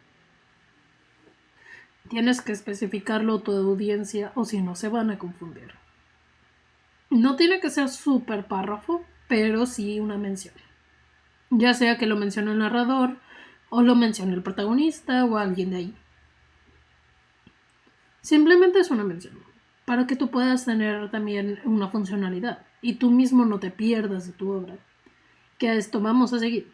Tienes que especificarlo a tu audiencia o si no se van a confundir. No tiene que ser súper párrafo, pero sí una mención. Ya sea que lo mencione el narrador, o lo mencione el protagonista, o alguien de ahí. Simplemente es una mención, para que tú puedas tener también una funcionalidad y tú mismo no te pierdas de tu obra. Que a esto vamos a seguir.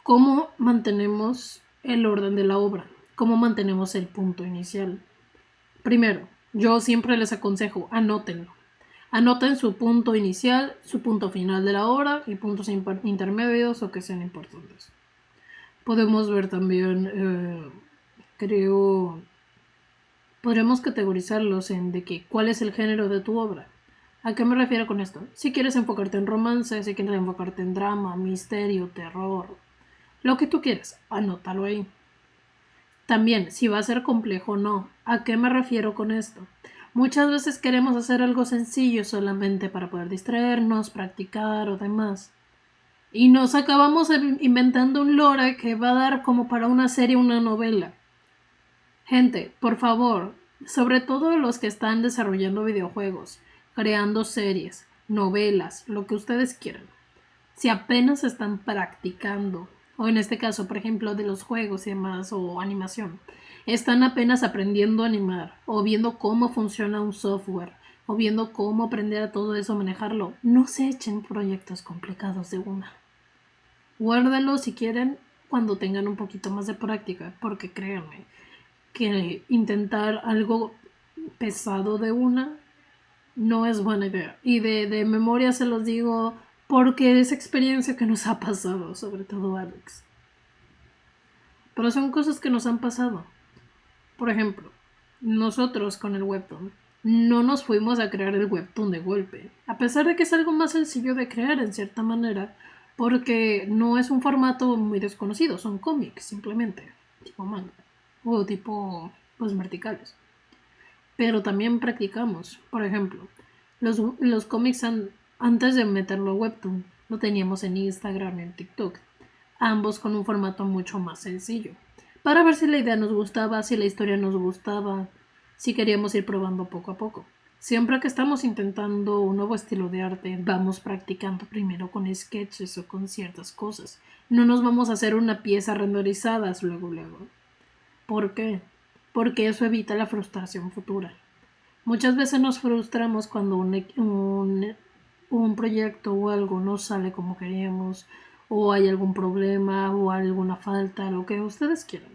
¿Cómo mantenemos el orden de la obra? ¿Cómo mantenemos el punto inicial? Primero, yo siempre les aconsejo, anótenlo. Anoten su punto inicial, su punto final de la obra y puntos intermedios o que sean importantes. Podemos ver también, creo, podremos categorizarlos en de que cuál es el género de tu obra. ¿A qué me refiero con esto? Si quieres enfocarte en romance, si quieres enfocarte en drama, misterio, terror, lo que tú quieras, anótalo ahí. También, si va a ser complejo o no. ¿A qué me refiero con esto? Muchas veces queremos hacer algo sencillo solamente para poder distraernos, practicar o demás. Y nos acabamos inventando un lore que va a dar como para una serie o una novela. Gente, por favor, sobre todo los que están desarrollando videojuegos, creando series, novelas, lo que ustedes quieran. Si apenas están practicando, o en este caso, por ejemplo, de los juegos y demás, o animación, están apenas aprendiendo a animar, o viendo cómo funciona un software, o viendo cómo aprender a todo eso, manejarlo, no se echen proyectos complicados de una. Guárdenlo si quieren cuando tengan un poquito más de práctica, porque créanme que intentar algo pesado de una no es buena idea. Y de memoria se los digo porque es experiencia que nos ha pasado, sobre todo Alex. Pero son cosas que nos han pasado. Por ejemplo, nosotros con el webtoon no nos fuimos a crear el webtoon de golpe, a pesar de que es algo más sencillo de crear en cierta manera, porque no es un formato muy desconocido, son cómics simplemente, tipo manga o tipo pues verticales. Pero también practicamos, por ejemplo, los cómics antes de meterlo a webtoon lo teníamos en Instagram y en TikTok, ambos con un formato mucho más sencillo, para ver si la idea nos gustaba, si la historia nos gustaba, si queríamos ir probando poco a poco. Siempre que estamos intentando un nuevo estilo de arte, vamos practicando primero con sketches o con ciertas cosas. No nos vamos a hacer una pieza renderizada luego. ¿Por qué? Porque eso evita la frustración futura. Muchas veces nos frustramos cuando un un proyecto o algo no sale como queríamos, o hay algún problema o alguna falta, lo que ustedes quieran.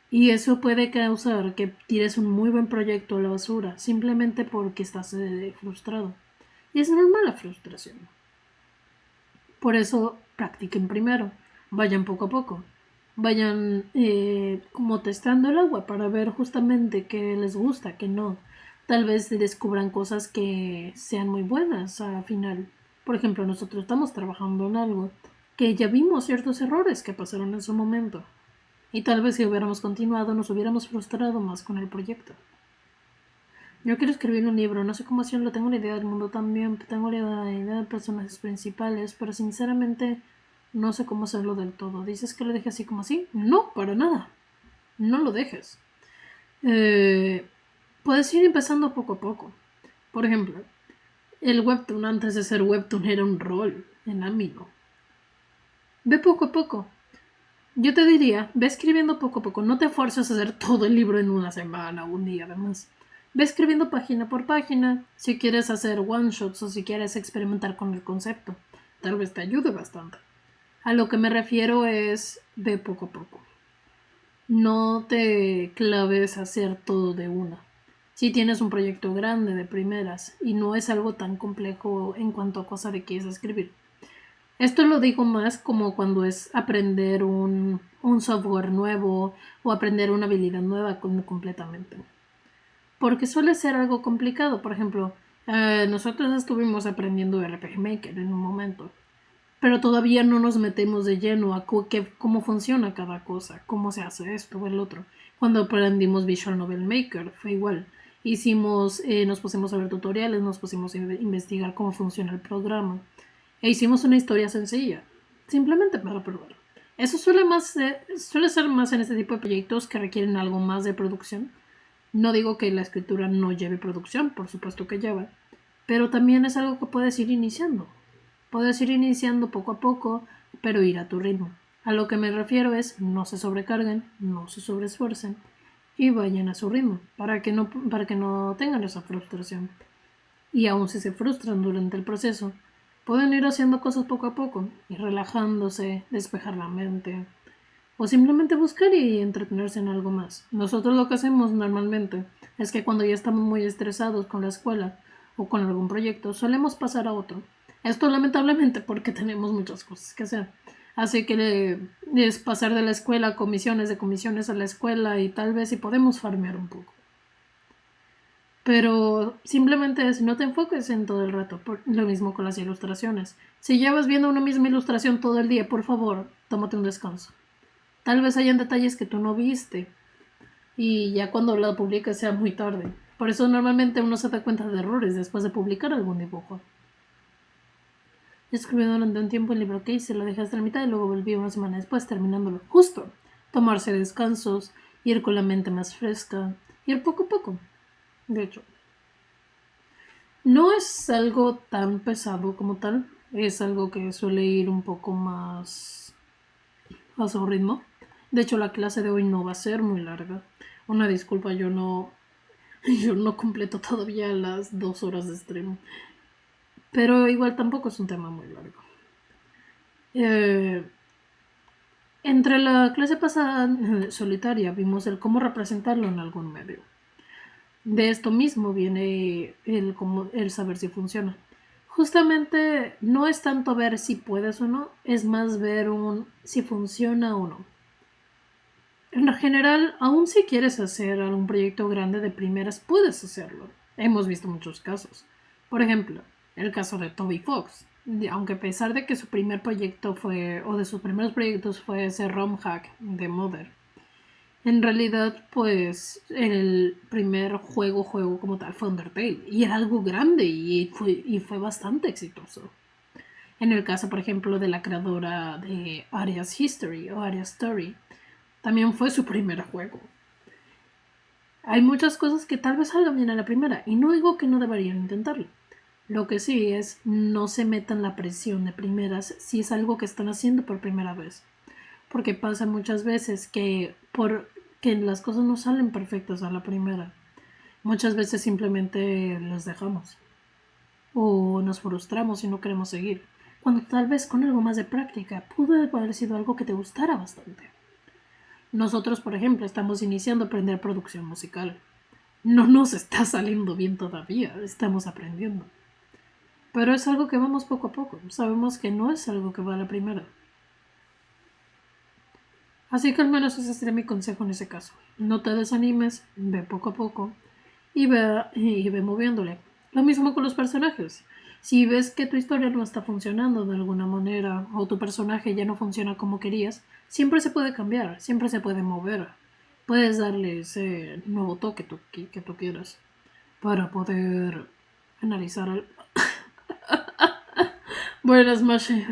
Y eso puede causar que tires un muy buen proyecto a la basura simplemente porque estás frustrado. Y es normal la frustración. Por eso practiquen primero, vayan poco a poco, vayan como testando el agua para ver justamente qué les gusta, qué no. Tal vez descubran cosas que sean muy buenas al final. Por ejemplo, nosotros estamos trabajando en algo que ya vimos ciertos errores que pasaron en su momento. Y tal vez si hubiéramos continuado nos hubiéramos frustrado más con el proyecto. Yo quiero escribir un libro, no sé cómo hacerlo, tengo la idea del mundo también, tengo la idea de personajes principales, pero sinceramente no sé cómo hacerlo del todo. ¿Dices que lo deje así como así? No, para nada. No lo dejes. Puedes ir empezando poco a poco. Por ejemplo, el webtoon antes de ser webtoon era un rol en Amino. Ve poco a poco. Yo te diría, ve escribiendo poco a poco, no te fuerces a hacer todo el libro en una semana o un día además. Ve escribiendo página por página, si quieres hacer one shots o si quieres experimentar con el concepto. Tal vez te ayude bastante. A lo que me refiero es ve poco a poco. No te claves a hacer todo de una. Si tienes un proyecto grande de primeras y no es algo tan complejo en cuanto a cosa de que es escribir. Esto lo digo más como cuando es aprender un software nuevo o aprender una habilidad nueva completamente. Porque suele ser algo complicado. Por ejemplo, nosotros estuvimos aprendiendo RPG Maker en un momento, pero todavía no nos metemos de lleno a cómo funciona cada cosa, cómo se hace esto o el otro. Cuando aprendimos Visual Novel Maker fue igual. Nos pusimos a ver tutoriales, nos pusimos a investigar cómo funciona el programa e hicimos una historia sencilla, simplemente para probar. Eso suele ser más en este tipo de proyectos que requieren algo más de producción. No digo que la escritura no lleve producción, por supuesto que lleva, pero también es algo que puedes ir iniciando. Puedes ir iniciando poco a poco, pero ir a tu ritmo. A lo que me refiero es no se sobrecarguen, no se sobreesfuercen y vayan a su ritmo para que no tengan esa frustración. Y aun si se frustran durante el proceso, pueden ir haciendo cosas poco a poco, ir relajándose, despejar la mente, o simplemente buscar y entretenerse en algo más. Nosotros lo que hacemos normalmente es que cuando ya estamos muy estresados con la escuela o con algún proyecto, solemos pasar a otro. Esto lamentablemente porque tenemos muchas cosas que hacer. Así que es pasar de la escuela a comisiones, de comisiones a la escuela y tal vez si podemos farmear un poco. Pero simplemente es, no te enfoques en todo el rato. Lo mismo con las ilustraciones. Si llevas viendo una misma ilustración todo el día, por favor, tómate un descanso. Tal vez hayan detalles que tú no viste y ya cuando la publiques sea muy tarde. Por eso normalmente uno se da cuenta de errores después de publicar algún dibujo. Yo escribí durante un tiempo el libro que hice, lo dejé hasta la mitad y luego volví una semana después terminándolo. Justo. Tomarse descansos, ir con la mente más fresca, ir poco a poco. De hecho, no es algo tan pesado como tal, es algo que suele ir un poco más a su ritmo. De hecho, la clase de hoy no va a ser muy larga. Una disculpa, yo no completo todavía las 2 horas de stream. Pero igual tampoco es un tema muy largo. Entre la clase pasada solitaria vimos el cómo representarlo en algún medio. De esto mismo viene el saber si funciona. Justamente no es tanto ver si puedes o no, es más ver si funciona o no. En general, aun si quieres hacer algún proyecto grande de primeras, puedes hacerlo. Hemos visto muchos casos. Por ejemplo, el caso de Toby Fox. Aunque a pesar de que su primer proyecto o de sus primeros proyectos fue ese ROM hack de Mother, en realidad, pues, el primer juego como tal fue Undertale. Y era algo grande y fue bastante exitoso. En el caso, por ejemplo, de la creadora de Aria's History o Aria's Story, también fue su primer juego. Hay muchas cosas que tal vez salgan bien a la primera, y no digo que no deberían intentarlo. Lo que sí es, no se metan la presión de primeras si es algo que están haciendo por primera vez. Porque pasa muchas veces que las cosas no salen perfectas a la primera. Muchas veces simplemente las dejamos. o nos frustramos y no queremos seguir, cuando tal vez con algo más de práctica pudo haber sido algo que te gustara bastante. Nosotros, por ejemplo, estamos iniciando a aprender producción musical. No nos está saliendo bien todavía, estamos aprendiendo. Pero es algo que vamos poco a poco, sabemos que no es algo que va a la primera. Así que al menos ese sería mi consejo en ese caso. No te desanimes, ve poco a poco y ve moviéndole. Lo mismo con los personajes. Si ves que tu historia no está funcionando de alguna manera o tu personaje ya no funciona como querías, siempre se puede cambiar, siempre se puede mover. Puedes darle ese nuevo toque que tú quieras para poder analizar. Buenas, Mashe.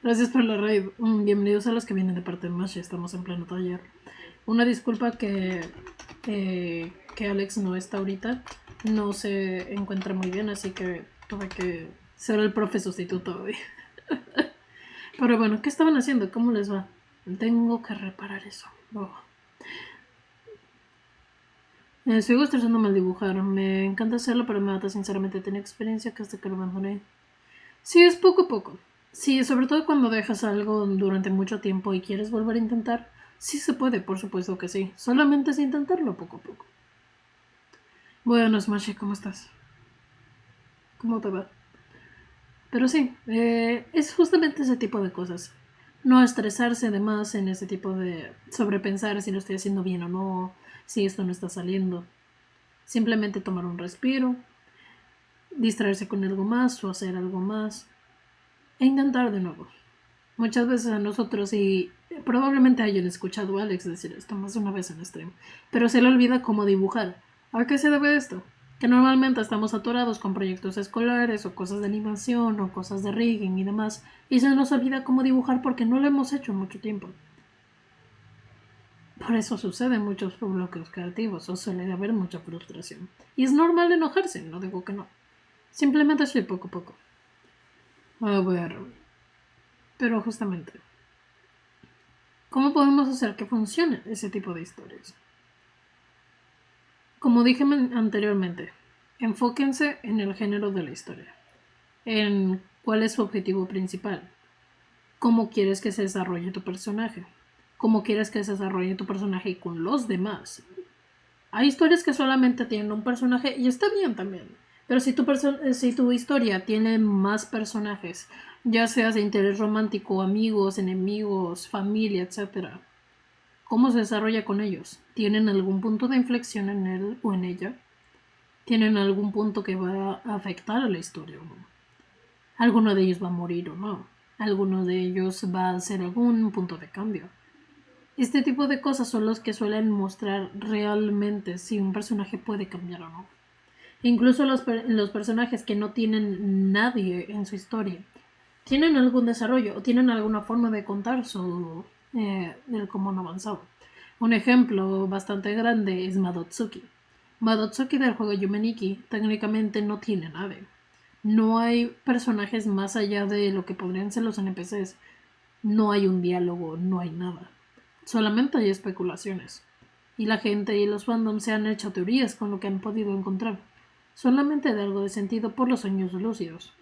Gracias por la raid. Bienvenidos a los que vienen de parte de Mashe. Estamos en pleno taller. Una disculpa que Alex no está ahorita. No se encuentra muy bien, así que tuve que ser el profe sustituto hoy. Pero bueno, ¿qué estaban haciendo? ¿Cómo les va? Tengo que reparar eso. Oh. Sigo estresándome al dibujar. Me encanta hacerlo, pero me mata sinceramente tener experiencia que hasta que lo abandoné. Sí, es poco a poco. Sí, sobre todo cuando dejas algo durante mucho tiempo y quieres volver a intentar. Sí se puede, por supuesto que sí. Solamente es intentarlo poco a poco. Bueno, Smashy, ¿cómo estás? ¿Cómo te va? Pero sí, es justamente ese tipo de cosas. No estresarse de más en ese tipo de sobrepensar si lo estoy haciendo bien o no, si esto no está saliendo. Simplemente tomar un respiro, distraerse con algo más o hacer algo más e intentar de nuevo. Muchas veces a nosotros, y probablemente hayan escuchado a Alex decir esto más de una vez en stream, pero se le olvida cómo dibujar. ¿A qué se debe esto? Que normalmente estamos atorados con proyectos escolares o cosas de animación o cosas de rigging y demás, y se nos olvida cómo dibujar porque no lo hemos hecho en mucho tiempo. Por eso suceden muchos bloqueos creativos o suele haber mucha frustración. Y es normal enojarse, no digo que no. Simplemente soy poco a poco. A ver, pero justamente, ¿cómo podemos hacer que funcione ese tipo de historias? Como dije anteriormente, enfóquense en el género de la historia, en cuál es su objetivo principal, cómo quieres que se desarrolle tu personaje, cómo quieres que se desarrolle tu personaje con los demás. Hay historias que solamente tienen un personaje y está bien también, pero si tu historia tiene más personajes, ya seas de interés romántico, amigos, enemigos, familia, etc., ¿cómo se desarrolla con ellos? ¿Tienen algún punto de inflexión en él o en ella? ¿Tienen algún punto que va a afectar a la historia o no? ¿Alguno de ellos va a morir o no? ¿Alguno de ellos va a ser algún punto de cambio? Este tipo de cosas son los que suelen mostrar realmente si un personaje puede cambiar o no. Incluso los personajes que no tienen nadie en su historia tienen algún desarrollo o tienen alguna forma de contar el cómo han avanzado. Un ejemplo bastante grande es Madotsuki. Madotsuki del juego Yumeniki técnicamente no tiene nave. No hay personajes más allá de lo que podrían ser los NPCs. No hay un diálogo, no hay nada. Solamente hay especulaciones. Y la gente y los fandoms se han hecho teorías con lo que han podido encontrar. Solamente de algo de sentido por los sueños lúcidos.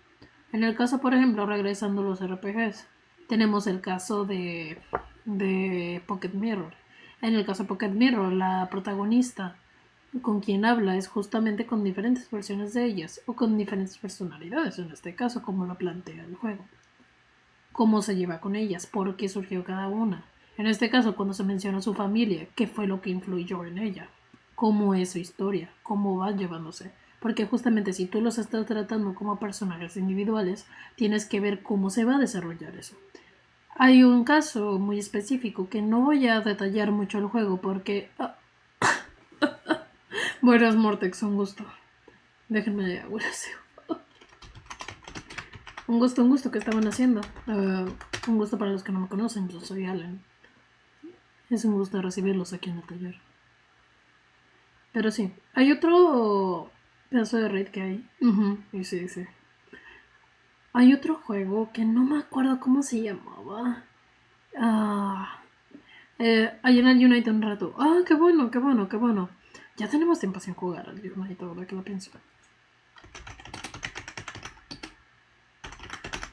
En el caso, por ejemplo, regresando a los RPGs, tenemos el caso de Pocket Mirror. En el caso de Pocket Mirror, la protagonista con quien habla es justamente con diferentes versiones de ellas o con diferentes personalidades, en este caso, como lo plantea el juego. Cómo se lleva con ellas, por qué surgió cada una. En este caso, cuando se menciona su familia, qué fue lo que influyó en ella, cómo es su historia, cómo va llevándose. Porque justamente si tú los estás tratando como personajes individuales, tienes que ver cómo se va a desarrollar eso. Hay un caso muy específico que no voy a detallar mucho el juego porque... Buenas, Mortex, un gusto. Déjenme agua. Un gusto que estaban haciendo. Un gusto para los que no me conocen, yo soy Allen. Es un gusto recibirlos aquí en el taller. Pero sí, hay otro pedazo de raid que hay. Y sí. Hay otro juego que no me acuerdo cómo se llamaba. Ahí en el Unite un rato. Qué bueno. Ya tenemos tiempo sin jugar al Unite ahora que lo pienso.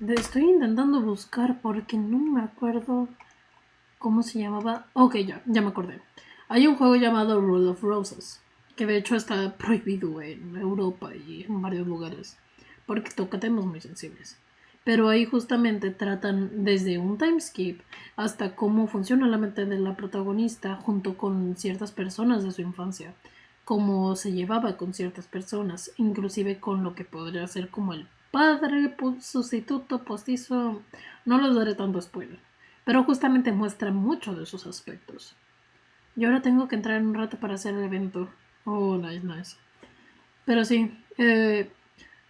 Estoy intentando buscar porque no me acuerdo cómo se llamaba. Ok, ya me acordé. Hay un juego llamado Rule of Roses, que de hecho está prohibido en Europa y en varios lugares, porque toca temas muy sensibles. Pero ahí justamente tratan desde un timeskip hasta cómo funciona la mente de la protagonista junto con ciertas personas de su infancia, cómo se llevaba con ciertas personas, inclusive con lo que podría ser como el padre sustituto postizo. No les daré tanto spoiler, pero justamente muestra mucho de esos aspectos. Yo ahora tengo que entrar en un rato para hacer el evento. Oh, nice, nice. Pero sí,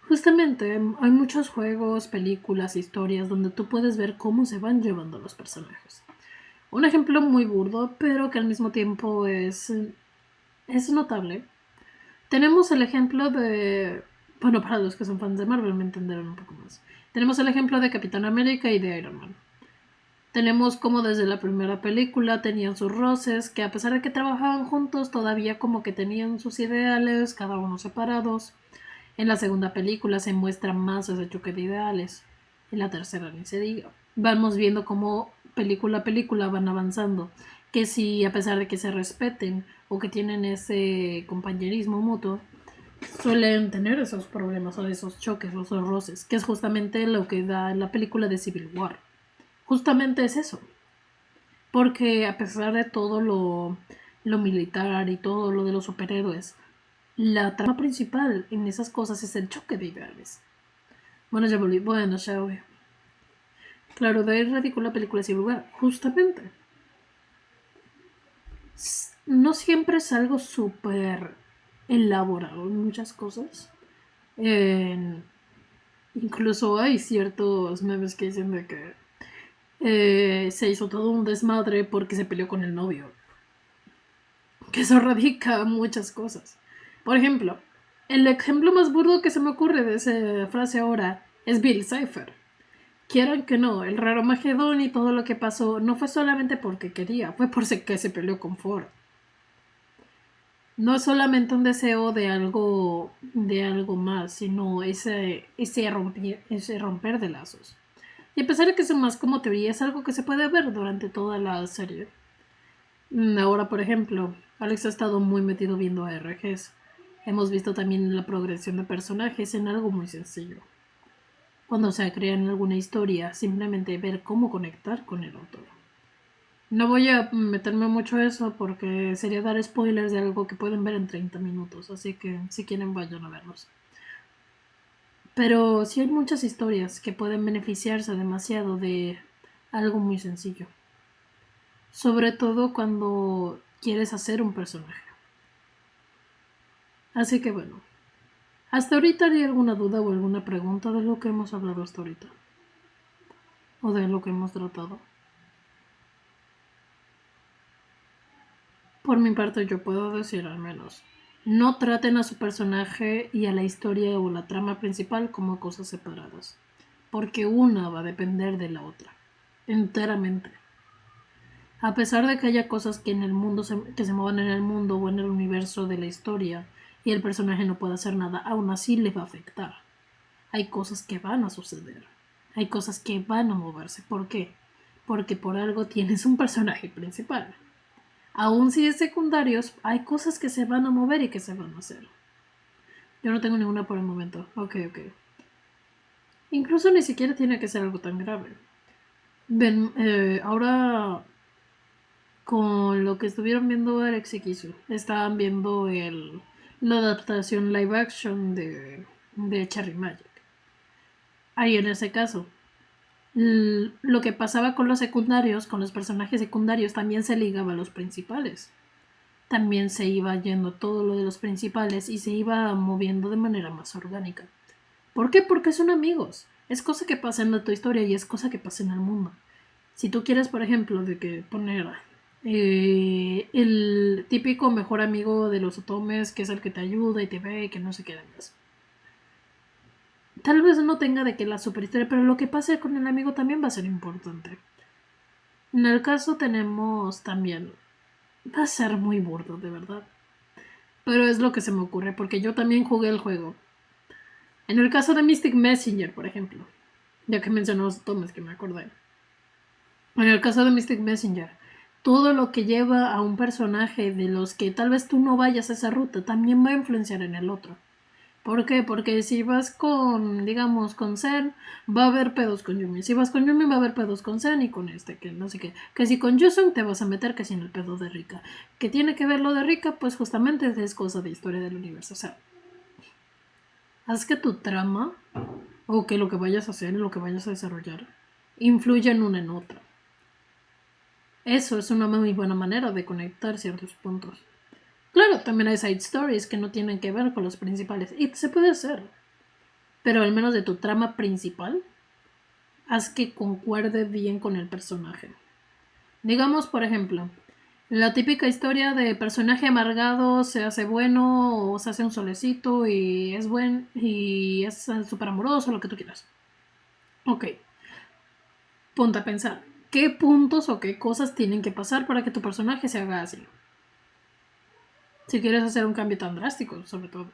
justamente hay muchos juegos, películas, historias donde tú puedes ver cómo se van llevando los personajes. Un ejemplo muy burdo, pero que al mismo tiempo es notable. Tenemos el ejemplo de... Bueno, para los que son fans de Marvel me entenderán un poco más. Tenemos el ejemplo de Capitán América y de Iron Man. Tenemos como desde la primera película tenían sus roces, que a pesar de que trabajaban juntos, todavía como que tenían sus ideales, cada uno separados. En la segunda película se muestra más ese choque de ideales. En la tercera ni se diga. Vamos viendo cómo película a película van avanzando. Que si a pesar de que se respeten o que tienen ese compañerismo mutuo, suelen tener esos problemas o esos choques o esos roces, que es justamente lo que da la película de Civil War. Justamente es eso. Porque a pesar de todo lo militar y todo lo de los superhéroes, la trama principal en esas cosas es el choque de ideales. Bueno, ya volví. Bueno, ya voy. Claro, de ahí radicó la película sin lugar. Justamente. No siempre es algo súper elaborado en muchas cosas. Incluso hay ciertos memes que dicen de que se hizo todo un desmadre porque se peleó con el novio. Que eso radica muchas cosas. Por ejemplo, el ejemplo más burdo que se me ocurre de esa frase ahora es Bill Cipher. Quieran que no, el raro Magedón y todo lo que pasó no fue solamente porque quería, fue por que se peleó con Ford. No es solamente un deseo de algo más, sino ese romper de lazos. Y a pesar de que es más como teoría, es algo que se puede ver durante toda la serie. Ahora, por ejemplo, Alex ha estado muy metido viendo ARGs. Hemos visto también la progresión de personajes en algo muy sencillo. Cuando se crean alguna historia, simplemente ver cómo conectar con el autor. No voy a meterme mucho a eso porque sería dar spoilers de algo que pueden ver en 30 minutos, así que si quieren vayan a verlos. Pero sí hay muchas historias que pueden beneficiarse demasiado de algo muy sencillo. Sobre todo cuando quieres hacer un personaje. Así que bueno, ¿hasta ahorita hay alguna duda o alguna pregunta de lo que hemos hablado hasta ahorita? ¿O de lo que hemos tratado? Por mi parte yo puedo decir al menos, no traten a su personaje y a la historia o la trama principal como cosas separadas, porque una va a depender de la otra, enteramente. A pesar de que haya cosas que en el mundo que se muevan en el mundo o en el universo de la historia y el personaje no pueda hacer nada, aún así le va a afectar. Hay cosas que van a suceder. Hay cosas que van a moverse. ¿Por qué? Porque por algo tienes un personaje principal. Aún si es secundarios, hay cosas que se van a mover y que se van a hacer. Yo no tengo ninguna por el momento. Ok. Incluso ni siquiera tiene que ser algo tan grave. Ven, ahora con lo que estuvieron viendo Alex y Kisu, estaban viendo la adaptación live action de Cherry Magic. Ahí en ese caso, lo que pasaba con los secundarios, con los personajes secundarios, también se ligaba a los principales. También se iba yendo todo lo de los principales y se iba moviendo de manera más orgánica. ¿Por qué? Porque son amigos. Es cosa que pasa en tu historia y es cosa que pasa en el mundo. Si tú quieres, por ejemplo, de que poner el típico mejor amigo de los otomes, que es el que te ayuda y te ve y que no se queda más. Tal vez no tenga de que la superhistoria, pero lo que pase con el amigo también va a ser importante. En el caso tenemos también... Va a ser muy burdo, de verdad. Pero es lo que se me ocurre, porque yo también jugué el juego. En el caso de Mystic Messenger, por ejemplo. Ya que mencionamos Thomas, que me acordé. En el caso de Mystic Messenger, todo lo que lleva a un personaje de los que tal vez tú no vayas a esa ruta también va a influenciar en el otro. ¿Por qué? Porque si vas con, digamos, con Zen, va a haber pedos con Yumi. Si vas con Yumi, va a haber pedos con Zen y con este, que no sé qué. Que si con Yusung te vas a meter que si en el pedo de Rika. ¿Que tiene que ver lo de Rika? Pues justamente es cosa de historia del universo. O sea, haz que tu trama, o que lo que vayas a hacer, lo que vayas a desarrollar, influya en una en otra. Eso es una muy buena manera de conectar ciertos puntos. Claro, también hay side stories que no tienen que ver con los principales. Y se puede hacer. Pero al menos de tu trama principal, haz que concuerde bien con el personaje. Digamos, por ejemplo, la típica historia de personaje amargado se hace bueno o se hace un solecito y es buen y es súper amoroso, lo que tú quieras. Ok, ponte a pensar, ¿qué puntos o qué cosas tienen que pasar para que tu personaje se haga así? Si quieres hacer un cambio tan drástico, sobre todo.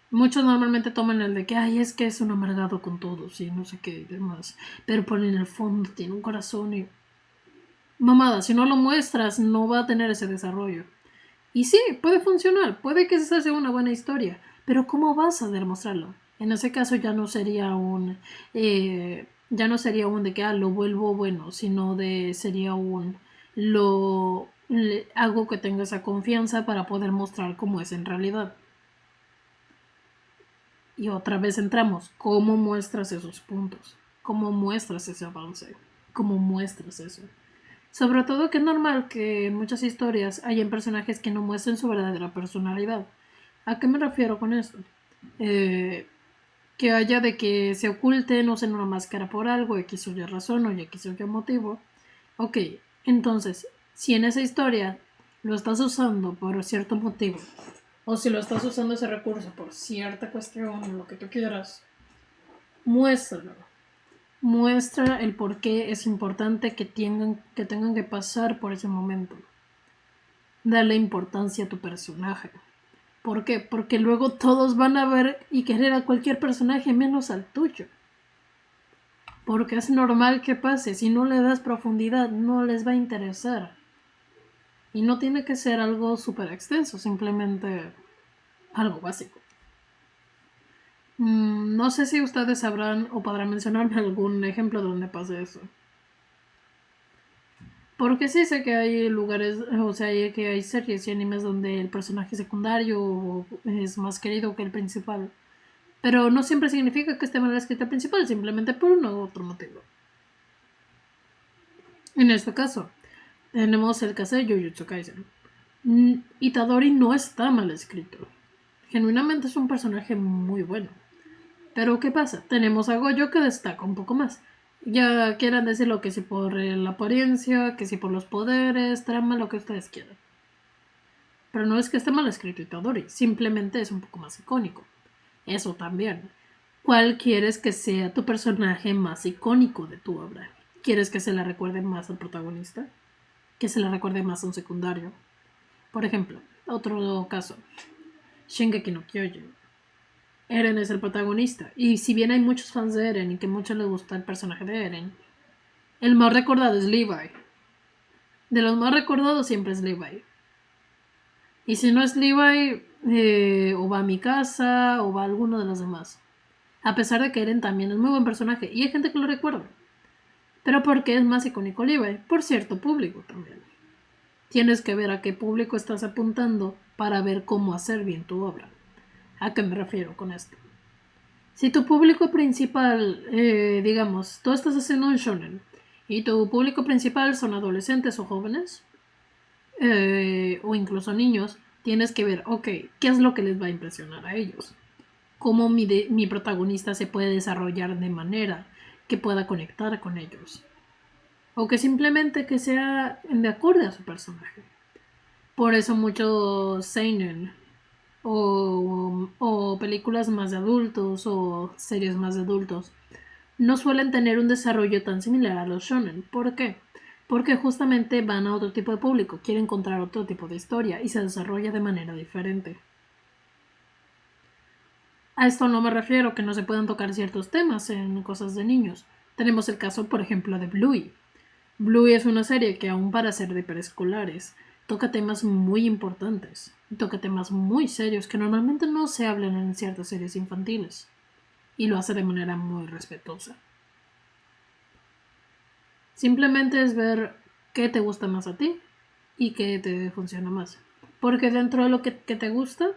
Muchos normalmente toman el de que, ay, es que es un amargado con todos y no sé qué y demás. Pero por en el fondo tiene un corazón y... Mamada, si no lo muestras, no va a tener ese desarrollo. Y sí, puede funcionar, puede que esa sea una buena historia, pero ¿cómo vas a demostrarlo? En ese caso ya no sería un... ya no sería un de que, lo vuelvo bueno, sino de... sería un... hago que tenga esa confianza para poder mostrar cómo es en realidad. Y otra vez entramos, ¿cómo muestras esos puntos? ¿Cómo muestras ese avance? ¿Cómo muestras eso? Sobre todo que es normal que en muchas historias hayan personajes que no muestren su verdadera personalidad. ¿A qué me refiero con esto? Que haya de que se oculten, usen una máscara por algo, X o Y razón o X o Y motivo. Ok, entonces, si en esa historia lo estás usando por cierto motivo, o si lo estás usando ese recurso por cierta cuestión, lo que tú quieras, muéstralo. Muestra el por qué es importante que tengan que pasar por ese momento. Dale importancia a tu personaje. ¿Por qué? Porque luego todos van a ver y querer a cualquier personaje menos al tuyo. Porque es normal que pase. Si no le das profundidad, no les va a interesar. Y no tiene que ser algo súper extenso, simplemente algo básico. No sé si ustedes sabrán o podrán mencionarme algún ejemplo donde pase eso. Porque sí sé que hay lugares, o sea, que hay series y animes donde el personaje secundario es más querido que el principal. Pero no siempre significa que esté mal escrito el principal, simplemente por uno u otro motivo. En este caso, tenemos el caso de Jujutsu Kaisen. Itadori no está mal escrito. Genuinamente es un personaje muy bueno. Pero ¿qué pasa? Tenemos a Gojo que destaca un poco más. Ya quieran decirlo que si por la apariencia, que si por los poderes, trama, lo que ustedes quieran. Pero no es que esté mal escrito Itadori, simplemente es un poco más icónico. Eso también. ¿Cuál quieres que sea tu personaje más icónico de tu obra? ¿Quieres que se la recuerde más al protagonista? ¿Que se la recuerde más a un secundario? Por ejemplo, otro caso. Shingeki no Kyojin. Eren es el protagonista. Y si bien hay muchos fans de Eren y que mucho les gusta el personaje de Eren, el más recordado es Levi. De los más recordados siempre es Levi. Y si no es Levi, o va a mi casa, o va a alguno de los demás. A pesar de que Eren también es muy buen personaje. Y hay gente que lo recuerda. Pero porque es más icónico Levi. Por cierto público también. Tienes que ver a qué público estás apuntando para ver cómo hacer bien tu obra. ¿A qué me refiero con esto? Si tu público principal, digamos, tú estás haciendo un shonen y tu público principal son adolescentes o jóvenes, o incluso niños, tienes que ver, ok, ¿qué es lo que les va a impresionar a ellos? ¿Cómo mi protagonista se puede desarrollar de manera que pueda conectar con ellos? O que simplemente que sea de acorde a su personaje. Por eso muchos seinen o películas más de adultos o series más de adultos no suelen tener un desarrollo tan similar a los shonen. ¿Por qué? Porque justamente van a otro tipo de público, quieren encontrar otro tipo de historia y se desarrolla de manera diferente. A esto no me refiero que no se puedan tocar ciertos temas en cosas de niños. Tenemos el caso, por ejemplo, de Bluey. Bluey es una serie que aún para ser de preescolares toca temas muy importantes, toca temas muy serios que normalmente no se hablan en ciertas series infantiles y lo hace de manera muy respetuosa. Simplemente es ver qué te gusta más a ti y qué te funciona más. Porque dentro de lo que te gusta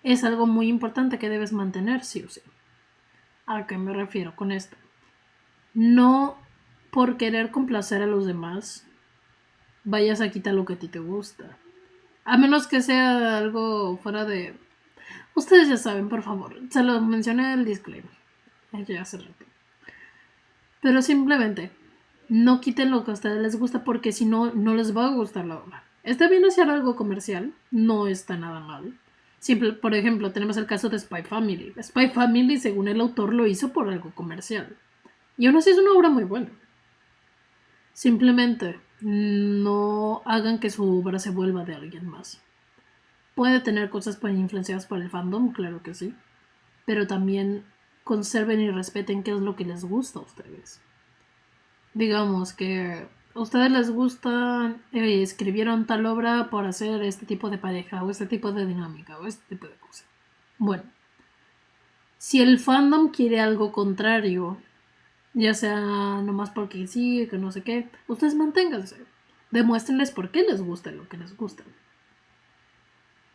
es algo muy importante que debes mantener sí o sí. ¿A qué me refiero con esto? No por querer complacer a los demás vayas a quitar lo que a ti te gusta. A menos que sea algo fuera de... Ustedes ya saben, por favor. Se lo mencioné en el disclaimer. Ya hace rato. Pero simplemente no quiten lo que a ustedes les gusta porque si no, no les va a gustar la obra. Está bien hacer algo comercial, no está nada mal. Simple, por ejemplo, tenemos el caso de Spy Family. Spy Family, según el autor, lo hizo por algo comercial. Y aún así es una obra muy buena. Simplemente no hagan que su obra se vuelva de alguien más. Puede tener cosas influenciadas por el fandom, claro que sí. Pero también conserven y respeten qué es lo que les gusta a ustedes. Digamos que a ustedes les gusta, escribieron tal obra por hacer este tipo de pareja o este tipo de dinámica o este tipo de cosas. Bueno, si el fandom quiere algo contrario, ya sea nomás porque sí, que no sé qué, ustedes manténganse. Demuéstrenles por qué les gusta lo que les gusta.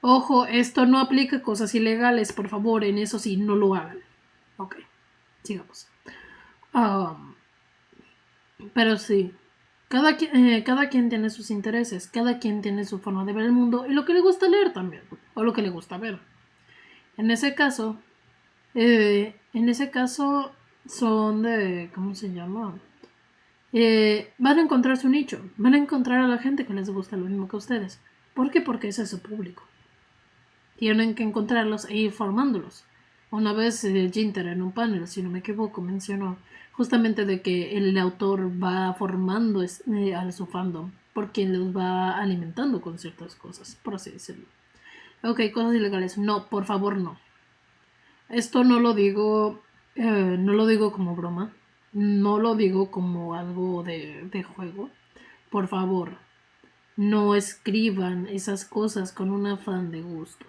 Ojo, esto no aplica a cosas ilegales, por favor, en eso sí, no lo hagan. Ok, sigamos. Pero sí, cada quien tiene sus intereses, cada quien tiene su forma de ver el mundo y lo que le gusta leer también, o lo que le gusta ver. En ese caso, son de, ¿cómo se llama? Van a encontrar su nicho, van a encontrar a la gente que les gusta lo mismo que ustedes. ¿Por qué? Porque ese es su público. Tienen que encontrarlos e ir formándolos. Una vez Ginter en un panel, si no me equivoco, mencionó justamente de que el autor va formando a su fandom porque los va alimentando con ciertas cosas, por así decirlo. Ok, cosas ilegales. No, por favor, no. Esto no lo digo como broma, no lo digo como algo de juego. Por favor, no escriban esas cosas con un afán de gusto.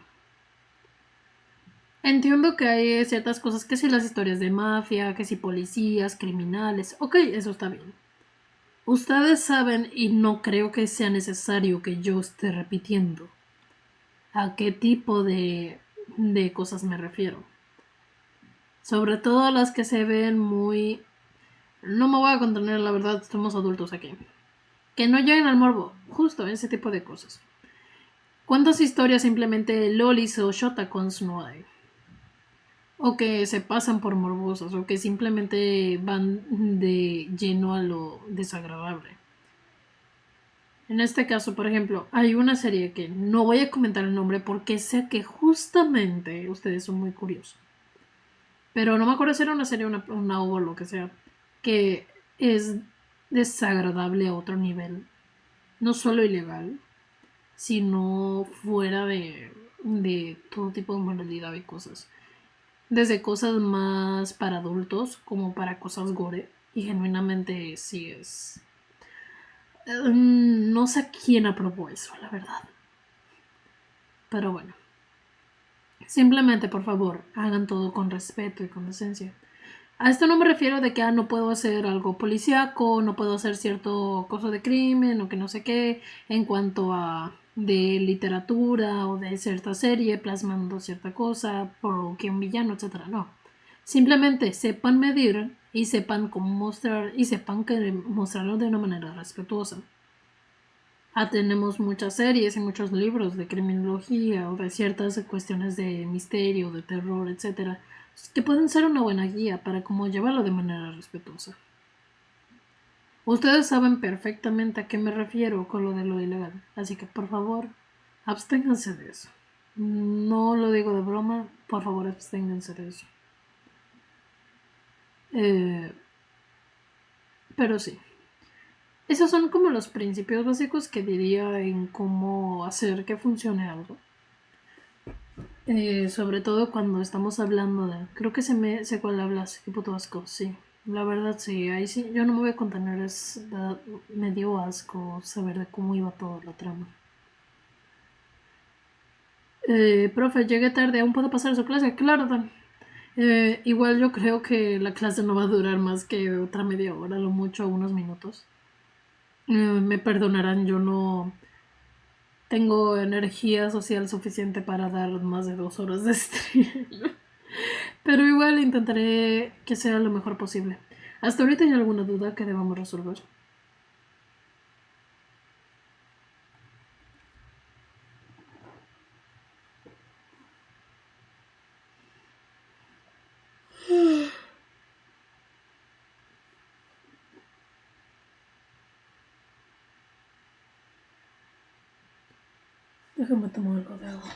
Entiendo que hay ciertas cosas, que si las historias de mafia, que si policías, criminales, ok, eso está bien. Ustedes saben, y no creo que sea necesario que yo esté repitiendo, a qué tipo de cosas me refiero. Sobre todo las que se ven muy... No me voy a contener, la verdad, somos adultos aquí. Que no lleguen al morbo, justo ese tipo de cosas. ¿Cuántas historias simplemente lolis o shotacons no hay? O que se pasan por morbosas, o que simplemente van de lleno a lo desagradable. En este caso, por ejemplo, hay una serie que no voy a comentar el nombre porque sé que justamente ustedes son muy curiosos. Pero no me acuerdo si era una serie, una o lo que sea, que es desagradable a otro nivel. No solo ilegal, sino fuera de todo tipo de moralidad y cosas. Desde cosas más para adultos como para cosas gore. Y genuinamente sí es... No sé quién aprobó eso, la verdad. Pero bueno. Simplemente, por favor, hagan todo con respeto y con decencia. A esto no me refiero de que no puedo hacer algo policíaco, no puedo hacer cierto cosa de crimen o que no sé qué en cuanto a de literatura o de cierta serie plasmando cierta cosa por que un villano, etcétera. No. Simplemente sepan medir y sepan cómo mostrar y sepan que mostrarlo de una manera respetuosa. Tenemos muchas series y muchos libros de criminología o de ciertas cuestiones de misterio, de terror, etcétera, que pueden ser una buena guía para cómo llevarlo de manera respetuosa. Ustedes saben perfectamente a qué me refiero con lo de lo ilegal, así que por favor, absténganse de eso. No lo digo de broma, por favor, absténganse de eso. Pero sí. Esos son como los principios básicos que diría en cómo hacer que funcione algo. Sobre todo cuando estamos hablando de... Creo que sé cuál hablas, qué puto asco, sí. La verdad sí, ahí sí, yo no me voy a contener, me dio asco saber de cómo iba toda la trama. Profe, llegué tarde, ¿aún puedo pasar a su clase? Claro, Dan. Igual yo creo que la clase no va a durar más que otra media hora, lo mucho unos minutos. Me perdonarán, yo no tengo energía social suficiente para dar más de 2 horas de stream. Pero igual intentaré que sea lo mejor posible. ¿Hasta ahorita hay alguna duda que debamos resolver? Déjame tomar algo de agua.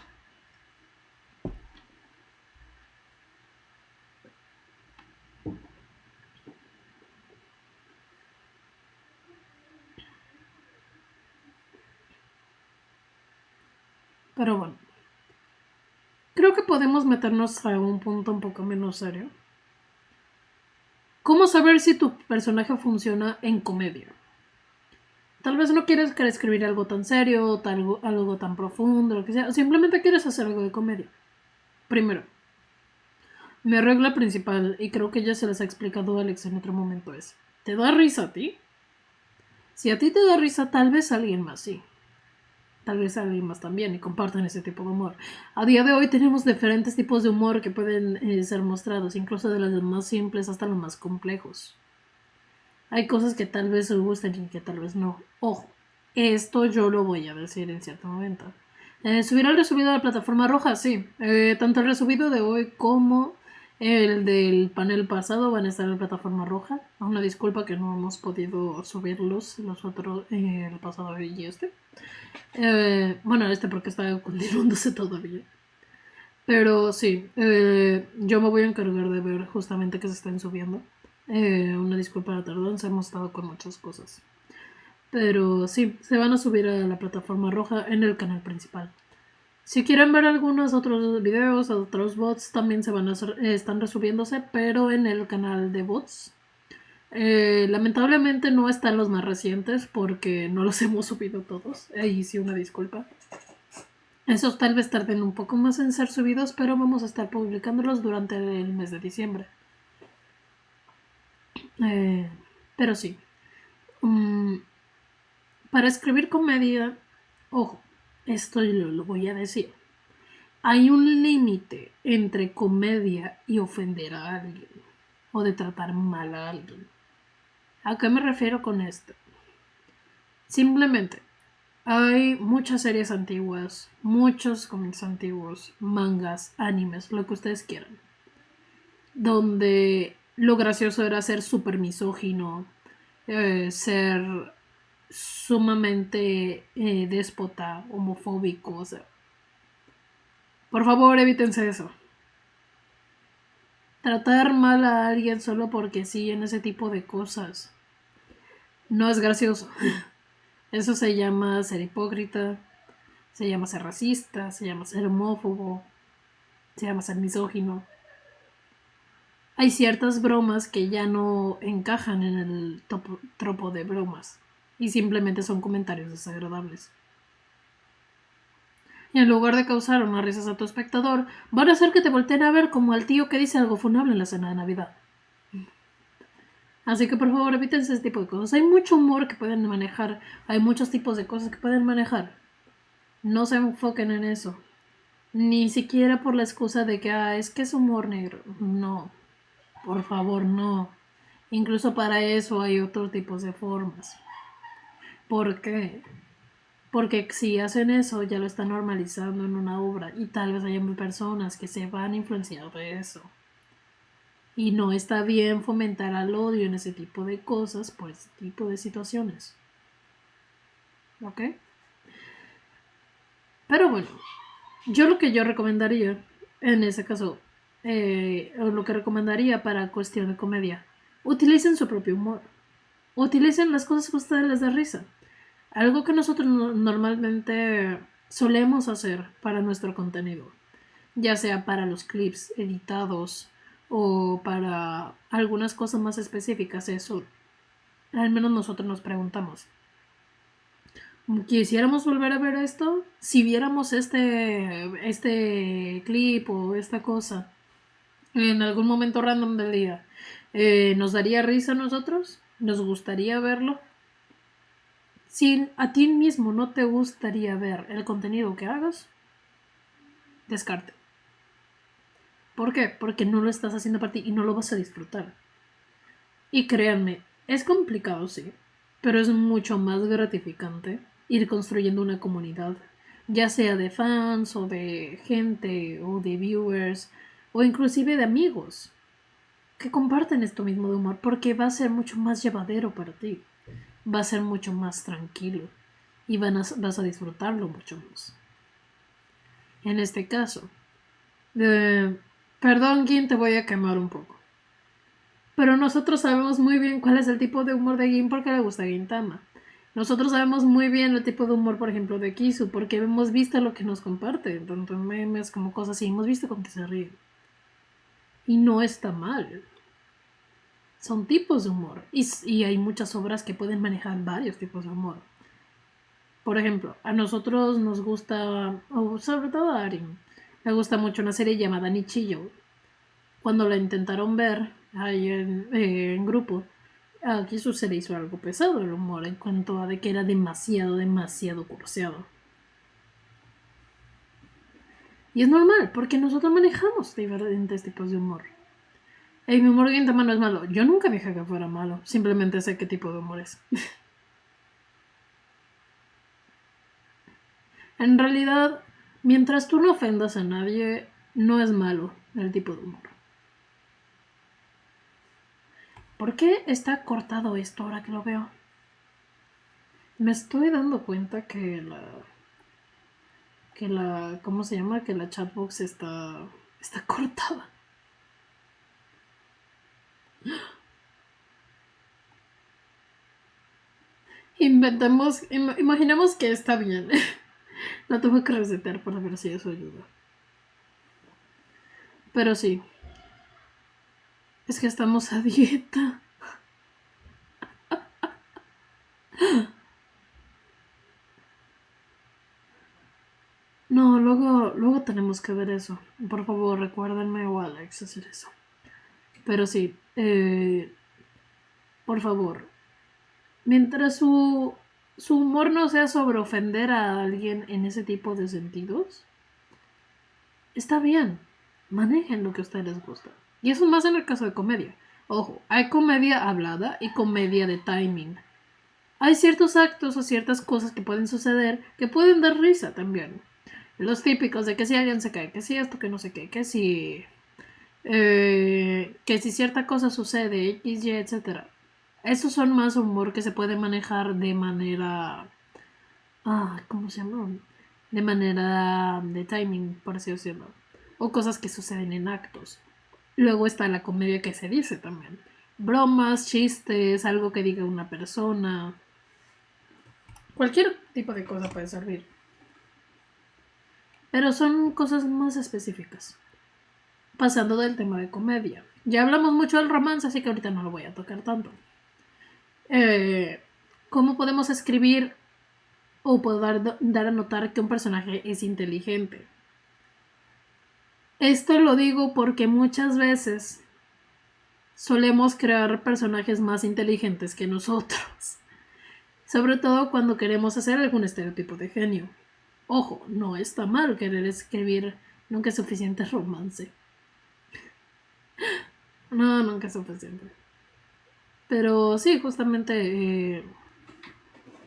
Pero bueno, creo que podemos meternos a un punto un poco menos serio. ¿Cómo saber si tu personaje funciona en comedia? Tal vez no quieres escribir algo tan serio, algo tan profundo, lo que sea. Simplemente quieres hacer algo de comedia. Primero, mi regla principal, y creo que ya se les ha explicado a Alex en otro momento, es: ¿te da risa a ti? Si a ti te da risa, tal vez a alguien más sí. Tal vez a alguien más también y compartan ese tipo de humor. A día de hoy tenemos diferentes tipos de humor que pueden ser mostrados, incluso de los más simples hasta los más complejos. Hay cosas que tal vez os gusten y que tal vez no. Ojo, esto yo lo voy a decir en cierto momento. ¿Subirá el resubido a la plataforma roja? Sí. Tanto el resubido de hoy como el del panel pasado van a estar en la plataforma roja. Una disculpa que no hemos podido subirlos los otros, el pasado y este. Bueno, este porque está continuándose todavía. Pero sí, yo me voy a encargar de ver justamente que se estén subiendo. Una disculpa la tardanza, hemos estado con muchas cosas. Pero sí, se van a subir a la plataforma roja en el canal principal. Si quieren ver algunos otros videos, otros bots, también están resubiéndose, pero en el canal de bots. Lamentablemente no están los más recientes porque no los hemos subido todos. Ahí sí, una disculpa. Esos tal vez tarden un poco más en ser subidos, pero vamos a estar publicándolos durante el mes de diciembre. Pero sí. Para escribir comedia, ojo, esto lo voy a decir. Hay un límite entre comedia y ofender a alguien o de tratar mal a alguien. ¿A qué me refiero con esto? Simplemente, hay muchas series antiguas, muchos cómics antiguos, mangas, animes, lo que ustedes quieran, donde lo gracioso era ser súper misógino, ser sumamente déspota, homofóbico, o sea, por favor evítense eso. Tratar mal a alguien solo porque sí en ese tipo de cosas no es gracioso. Eso se llama ser hipócrita, se llama ser racista, se llama ser homófobo, se llama ser misógino. Hay ciertas bromas que ya no encajan en el tropo de bromas y simplemente son comentarios desagradables. Y en lugar de causar unas risas a tu espectador, van a hacer que te volteen a ver como al tío que dice algo funable en la cena de Navidad. Así que por favor eviten ese tipo de cosas. Hay mucho humor que pueden manejar, hay muchos tipos de cosas que pueden manejar. No se enfoquen en eso. Ni siquiera por la excusa de que es que es humor negro. No, por favor, no. Incluso para eso hay otros tipos de formas. ¿Por qué? Porque si hacen eso ya lo están normalizando en una obra y tal vez haya personas que se van a influenciar de eso. Y no está bien fomentar al odio en ese tipo de cosas por ese tipo de situaciones. ¿Ok? Pero bueno, lo que yo recomendaría en ese caso, o lo que recomendaría para cuestión de comedia, utilicen su propio humor. Utilicen las cosas que a ustedes les da risa. Algo que nosotros normalmente solemos hacer para nuestro contenido. ya sea para los clips editados o para algunas cosas más específicas. Eso, al menos nosotros nos preguntamos. ¿Quisiéramos volver a ver esto? Si viéramos este clip o esta cosa en algún momento random del día, ¿nos daría risa a nosotros? ¿Nos gustaría verlo? Si a ti mismo no te gustaría ver el contenido que hagas, descarte. ¿Por qué? Porque no lo estás haciendo para ti y no lo vas a disfrutar. Y créanme, es complicado, sí, pero es mucho más gratificante ir construyendo una comunidad, ya sea de fans o de gente o de viewers o inclusive de amigos que comparten esto mismo de humor, porque va a ser mucho más llevadero para ti, va a ser mucho más tranquilo y vas a disfrutarlo mucho más. En este caso, perdón, Gin, te voy a quemar un poco. Pero nosotros sabemos muy bien cuál es el tipo de humor de Gin porque le gusta Gintama. Nosotros sabemos muy bien el tipo de humor, por ejemplo, de Kisu, porque hemos visto lo que nos comparte, tanto en memes como cosas así, hemos visto con que se ríe. Y no está mal. Son tipos de humor. Y hay muchas obras que pueden manejar varios tipos de humor. Por ejemplo, a nosotros nos gusta, o sobre todo a Arin, le gusta mucho una serie llamada Nichijou. Cuando la intentaron ver ahí en grupo, aquí se le hizo algo pesado el humor en cuanto a de que era demasiado curseado. Y es normal, porque nosotros manejamos diferentes tipos de humor. Mi humor Gintama no es malo. Yo nunca dije que fuera malo. Simplemente sé qué tipo de humor es. En realidad, mientras tú no ofendas a nadie, no es malo el tipo de humor. ¿Por qué está cortado esto ahora que lo veo? Me estoy dando cuenta que ¿cómo se llama? Que la chatbox está cortada. Imaginemos que está bien. La tuve que resetear para ver si eso ayuda. Pero sí. Es que estamos a dieta. No, luego tenemos que ver eso. Por favor, recuérdenme o Alex hacer eso. Pero sí, por favor. Mientras su humor no sea sobre ofender a alguien en ese tipo de sentidos, está bien. Manejen lo que a ustedes les gusta. Y eso más en el caso de comedia. Ojo, hay comedia hablada y comedia de timing. Hay ciertos actos o ciertas cosas que pueden suceder que pueden dar risa también. Los típicos de que si alguien se cae, que si esto, que no sé qué, que si cierta cosa sucede, X, Y, etc. Esos son más humor que se puede manejar de manera... ¿cómo se llama? De manera de timing, por así decirlo. O cosas que suceden en actos. Luego está la comedia que se dice también. Bromas, chistes, algo que diga una persona. Cualquier tipo de cosa puede servir. Pero son cosas más específicas. Pasando del tema de comedia. Ya hablamos mucho del romance, así que ahorita no lo voy a tocar tanto. ¿Cómo podemos escribir o poder dar a notar que un personaje es inteligente? Esto lo digo porque muchas veces solemos crear personajes más inteligentes que nosotros. Sobre todo cuando queremos hacer algún estereotipo de genio. Ojo, no está mal querer escribir nunca es suficiente romance. No, nunca es suficiente. Pero sí, justamente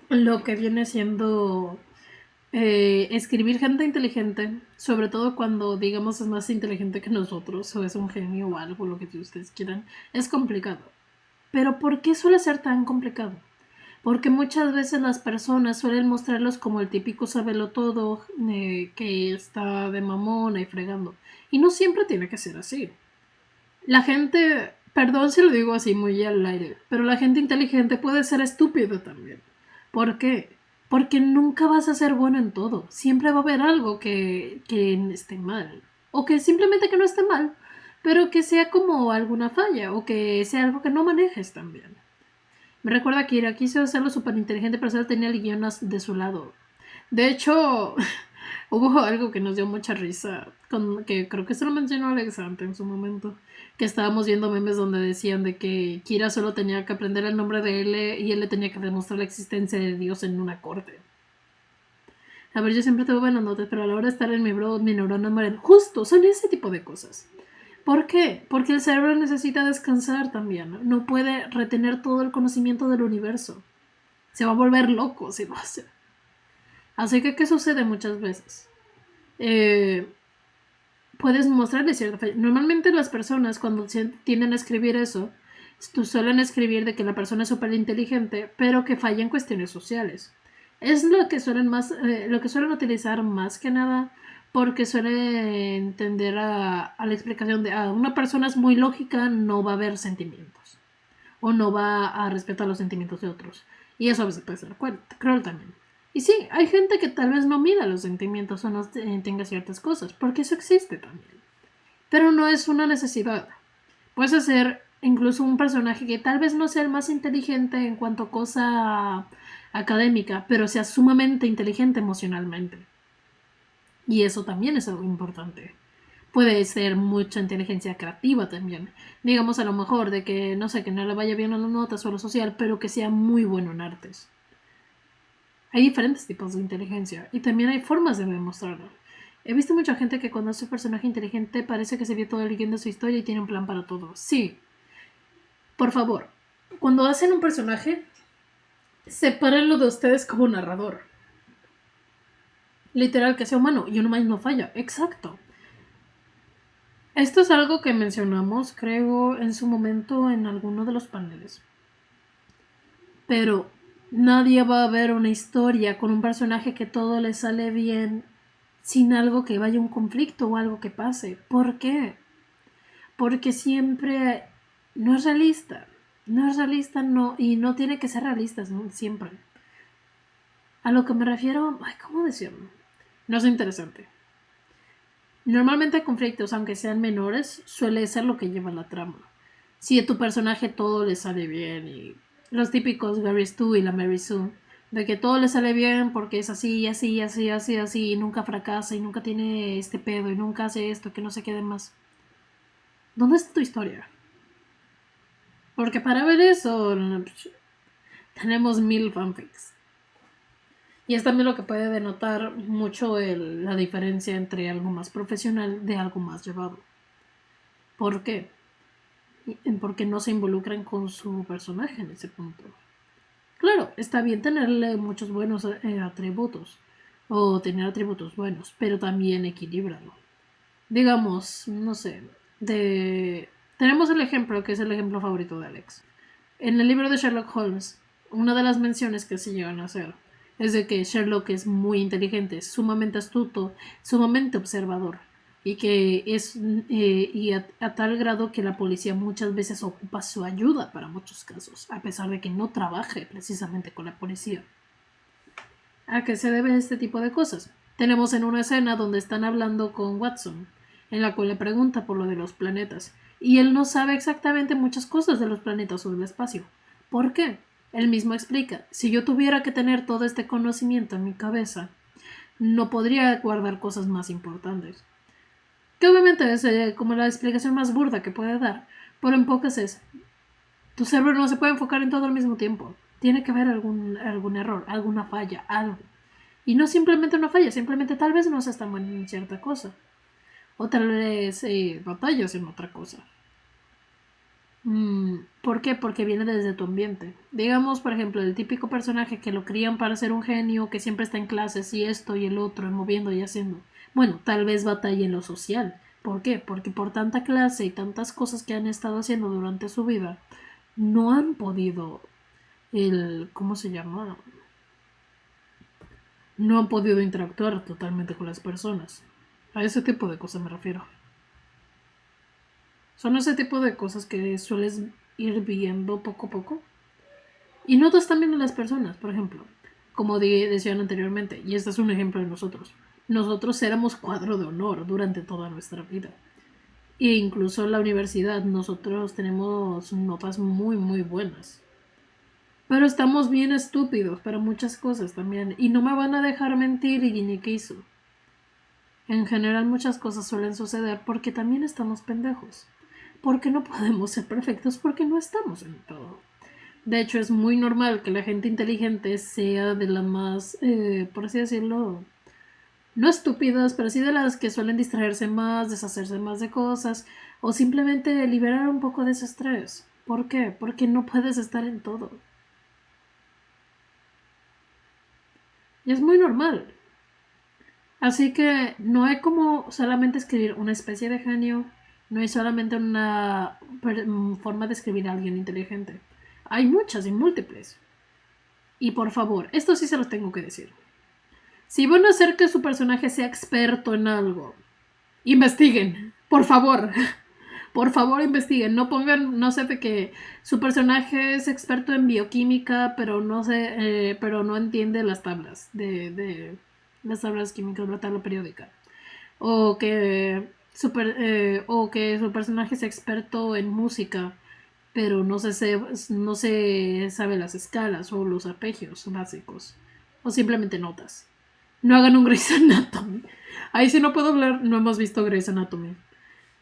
lo que viene siendo escribir gente inteligente, sobre todo cuando digamos es más inteligente que nosotros o es un genio o algo, lo que ustedes quieran, es complicado. Pero ¿por qué suele ser tan complicado? Porque muchas veces las personas suelen mostrarlos como el típico sabelotodo que está de mamona y fregando. Y no siempre tiene que ser así. La gente, perdón si lo digo así muy al aire, pero la gente inteligente puede ser estúpido también. ¿Por qué? Porque nunca vas a ser bueno en todo. Siempre va a haber algo que esté mal. O que simplemente que no esté mal, pero que sea como alguna falla, o que sea algo que no manejes tan bien. Me recuerda que Ira quiso hacerlo súper inteligente, pero solo tenía el guión de su lado. De hecho, hubo algo que nos dio mucha risa, que creo que se lo mencionó Alexandre en su momento, que estábamos viendo memes donde decían de que Kira solo tenía que aprender el nombre de L y él le tenía que demostrar la existencia de Dios en una corte. A ver, yo siempre tuve buenas notas, pero a la hora de estar en mi bro, mi neurona mueren. Justo, son ese tipo de cosas. ¿Por qué? Porque el cerebro necesita descansar también. No puede retener todo el conocimiento del universo. Se va a volver loco si lo hace. Así que, ¿qué sucede muchas veces? Puedes mostrarle cierta fe. Normalmente las personas cuando tienden a escribir eso, suelen escribir de que la persona es súper inteligente, pero que falla en cuestiones sociales. Es lo que suelen utilizar más que nada porque suelen tender a la explicación de una persona es muy lógica, no va a haber sentimientos o no va a respetar los sentimientos de otros. Y eso a veces puede ser cruel también. Y sí, hay gente que tal vez no mida los sentimientos o no tenga ciertas cosas, porque eso existe también. Pero no es una necesidad. Puedes hacer incluso un personaje que tal vez no sea el más inteligente en cuanto a cosa académica, pero sea sumamente inteligente emocionalmente. Y eso también es algo importante. Puede ser mucha inteligencia creativa también. Digamos a lo mejor de que, no sé, que no le vaya bien a las notas o a lo social, pero que sea muy bueno en artes. Hay diferentes tipos de inteligencia y también hay formas de demostrarlo. He visto mucha gente que cuando hace un personaje inteligente parece que se vio todo leyendo su historia y tiene un plan para todo. Sí. Por favor, cuando hacen un personaje, sepárenlo de ustedes como narrador. Literal, que sea humano y un humano no falla. Exacto. Esto es algo que mencionamos, creo, en su momento en alguno de los paneles. Pero nadie va a ver una historia con un personaje que todo le sale bien sin algo que vaya a un conflicto o algo que pase. ¿Por qué? Porque siempre no es realista. No es realista, no, y no tiene que ser realista, ¿no? Siempre. A lo que me refiero, ay, ¿cómo decirlo? No es interesante. Normalmente conflictos, aunque sean menores, suele ser lo que lleva la trama. Si a tu personaje todo le sale bien y los típicos Gary Stu y la Mary Sue, de que todo le sale bien porque es así, así, así, así, así, y nunca fracasa y nunca tiene este pedo y nunca hace esto, que no se quede más. ¿Dónde está tu historia? Porque para ver eso tenemos 1000 fanfics. Y es también lo que puede denotar mucho la diferencia entre algo más profesional de algo más llevado. ¿Por qué? Porque no se involucran con su personaje en ese punto. Claro, está bien tenerle muchos buenos atributos o tener atributos buenos, pero también equilibrarlo. Digamos, no sé, tenemos el ejemplo que es el ejemplo favorito de Alex. En el libro de Sherlock Holmes, una de las menciones que se llegan a hacer es de que Sherlock es muy inteligente, sumamente astuto, sumamente observador y que es a tal grado que la policía muchas veces ocupa su ayuda para muchos casos, a pesar de que no trabaje precisamente con la policía. ¿A qué se debe este tipo de cosas? Tenemos en una escena donde están hablando con Watson, en la cual le pregunta por lo de los planetas, y él no sabe exactamente muchas cosas de los planetas o del espacio. ¿Por qué? Él mismo explica, si yo tuviera que tener todo este conocimiento en mi cabeza, no podría guardar cosas más importantes. Que obviamente es como la explicación más burda que puede dar, pero en pocas es, tu cerebro no se puede enfocar en todo al mismo tiempo. Tiene que haber algún error, alguna falla, algo. Y no simplemente una falla, simplemente tal vez no seas tan bueno en cierta cosa. O tal vez batallas en otra cosa. ¿Por qué? Porque viene desde tu ambiente. Digamos, por ejemplo, el típico personaje que lo crían para ser un genio, que siempre está en clases y esto y el otro, moviendo y haciendo. Bueno, tal vez batalla en lo social. ¿Por qué? Porque por tanta clase y tantas cosas que han estado haciendo durante su vida, no han podido ¿cómo se llama? No han podido interactuar totalmente con las personas. A ese tipo de cosas me refiero. Son ese tipo de cosas que sueles ir viendo poco a poco. Y notas también en las personas, por ejemplo, como decían anteriormente, y este es un ejemplo de nosotros. nosotros éramos cuadro de honor durante toda nuestra vida. E incluso en la universidad nosotros tenemos notas muy muy buenas. Pero estamos bien estúpidos para muchas cosas también. Y no me van a dejar mentir y ni qué hizo. En general muchas cosas suelen suceder porque también estamos pendejos. Porque no podemos ser perfectos porque no estamos en todo. De hecho es muy normal que la gente inteligente sea de las más, por así decirlo, no estúpidas, pero sí de las que suelen distraerse más, deshacerse más de cosas o simplemente liberar un poco de ese estrés. ¿Por qué? Porque no puedes estar en todo. Y es muy normal. Así que no hay como solamente escribir una especie de genio, no hay solamente una forma de escribir a alguien inteligente. Hay muchas y múltiples. Y por favor, esto sí se los tengo que decir. Si van a hacer que su personaje sea experto en algo, investiguen, por favor. Por favor, investiguen. No pongan, no sé, de que su personaje es experto en bioquímica, pero no sé, pero no entiende las tablas de las tablas químicas, la tabla periódica. O que su personaje es experto en música, pero no se sabe las escalas o los arpegios básicos. O simplemente notas. No hagan un Grey's Anatomy. Ahí sí no puedo hablar, no hemos visto Grey's Anatomy.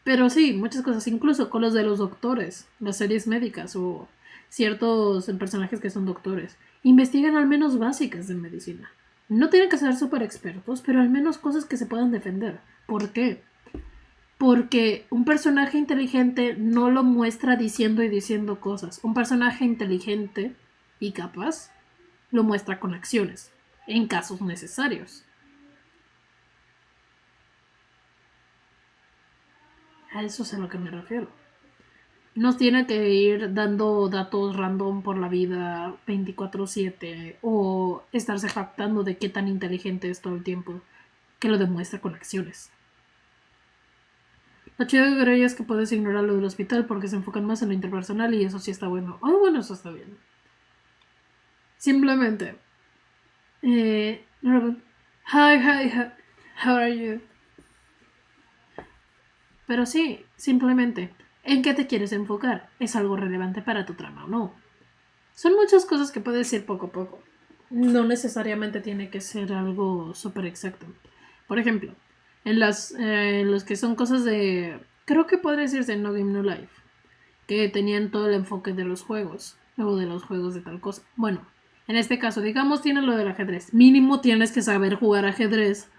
Pero sí, muchas cosas, incluso con los de los doctores, las series médicas o ciertos personajes que son doctores. Investigan al menos básicas de medicina. No tienen que ser súper expertos, pero al menos cosas que se puedan defender. ¿Por qué? Porque un personaje inteligente no lo muestra diciendo y diciendo cosas. Un personaje inteligente y capaz lo muestra con acciones, en casos necesarios. A eso es a lo que me refiero. No tiene que ir dando datos random por la vida 24/7 o estarse jactando de qué tan inteligente es todo el tiempo, que lo demuestra con acciones. Lo chido de Grey es que puedes ignorar lo del hospital porque se enfocan más en lo interpersonal y eso sí está bueno. Oh, bueno, eso está bien. Simplemente. Hi, how are you? Pero sí, simplemente. ¿En qué te quieres enfocar? ¿Es algo relevante para tu trama o no? Son muchas cosas que puedes ir poco a poco. No necesariamente tiene que ser algo súper exacto. Por ejemplo, en los que son cosas de... Creo que podría decirse No Game No Life. Que tenían todo el enfoque de los juegos. O de los juegos de tal cosa. Bueno, en este caso, digamos, tienes lo del ajedrez. Mínimo tienes que saber jugar ajedrez.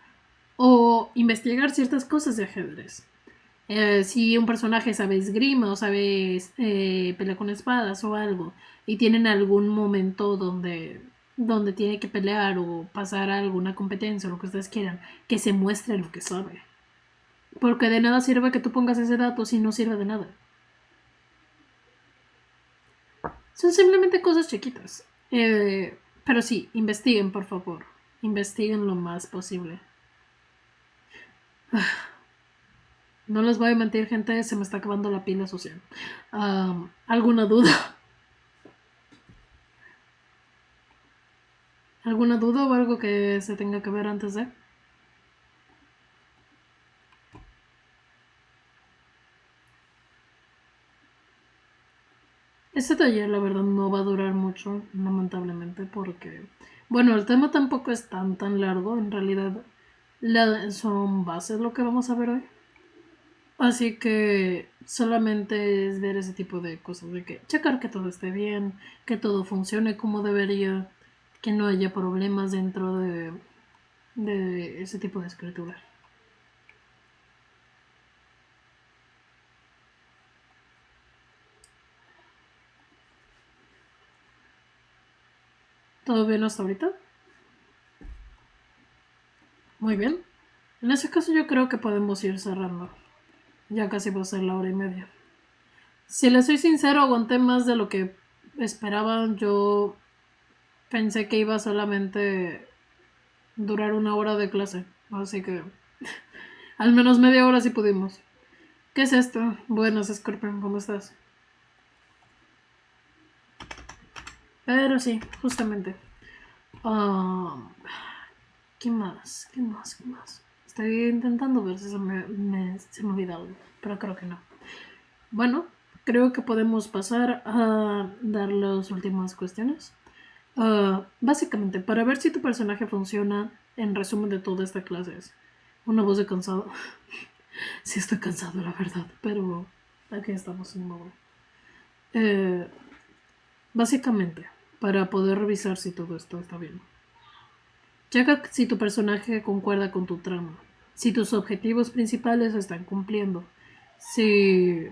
O investigar ciertas cosas de ajedrez. Si un personaje sabe esgrima o sabe pelear con espadas o algo y tienen algún momento donde tiene que pelear o pasar a alguna competencia o lo que ustedes quieran, que se muestre lo que sabe. Porque de nada sirve que tú pongas ese dato si no sirve de nada. Son simplemente cosas chiquitas. Pero sí, investiguen, por favor. Investiguen lo más posible. No les voy a mentir, gente, se me está acabando la pila social. ¿Alguna duda? ¿Alguna duda o algo que se tenga que ver antes de? Este taller, la verdad, no va a durar mucho, lamentablemente, porque, bueno, el tema tampoco es tan largo, en realidad son bases lo que vamos a ver hoy. Así que solamente es ver ese tipo de cosas, de que checar que todo esté bien, que todo funcione como debería, que no haya problemas dentro de ese tipo de escritura. ¿Todo bien hasta ahorita? Muy bien. En ese caso yo creo que podemos ir cerrando. Ya casi va a ser la hora y media. Si les soy sincero, aguanté más de lo que esperaba. Yo pensé que iba solamente durar una hora de clase. Así que al menos media hora sí pudimos. ¿Qué es esto? Buenas, Scorpion, ¿cómo estás? Pero sí, justamente. Um, ¿Qué más? Estoy intentando ver si se me olvida algo, pero creo que no. Bueno, creo que podemos pasar a dar las últimas cuestiones. Básicamente, para ver si tu personaje funciona, en resumen de toda esta clase es una voz de cansado. Sí estoy cansado, la verdad, pero aquí estamos en modo. Básicamente, para poder revisar si todo esto está bien. Checa si tu personaje concuerda con tu trama, si tus objetivos principales se están cumpliendo, si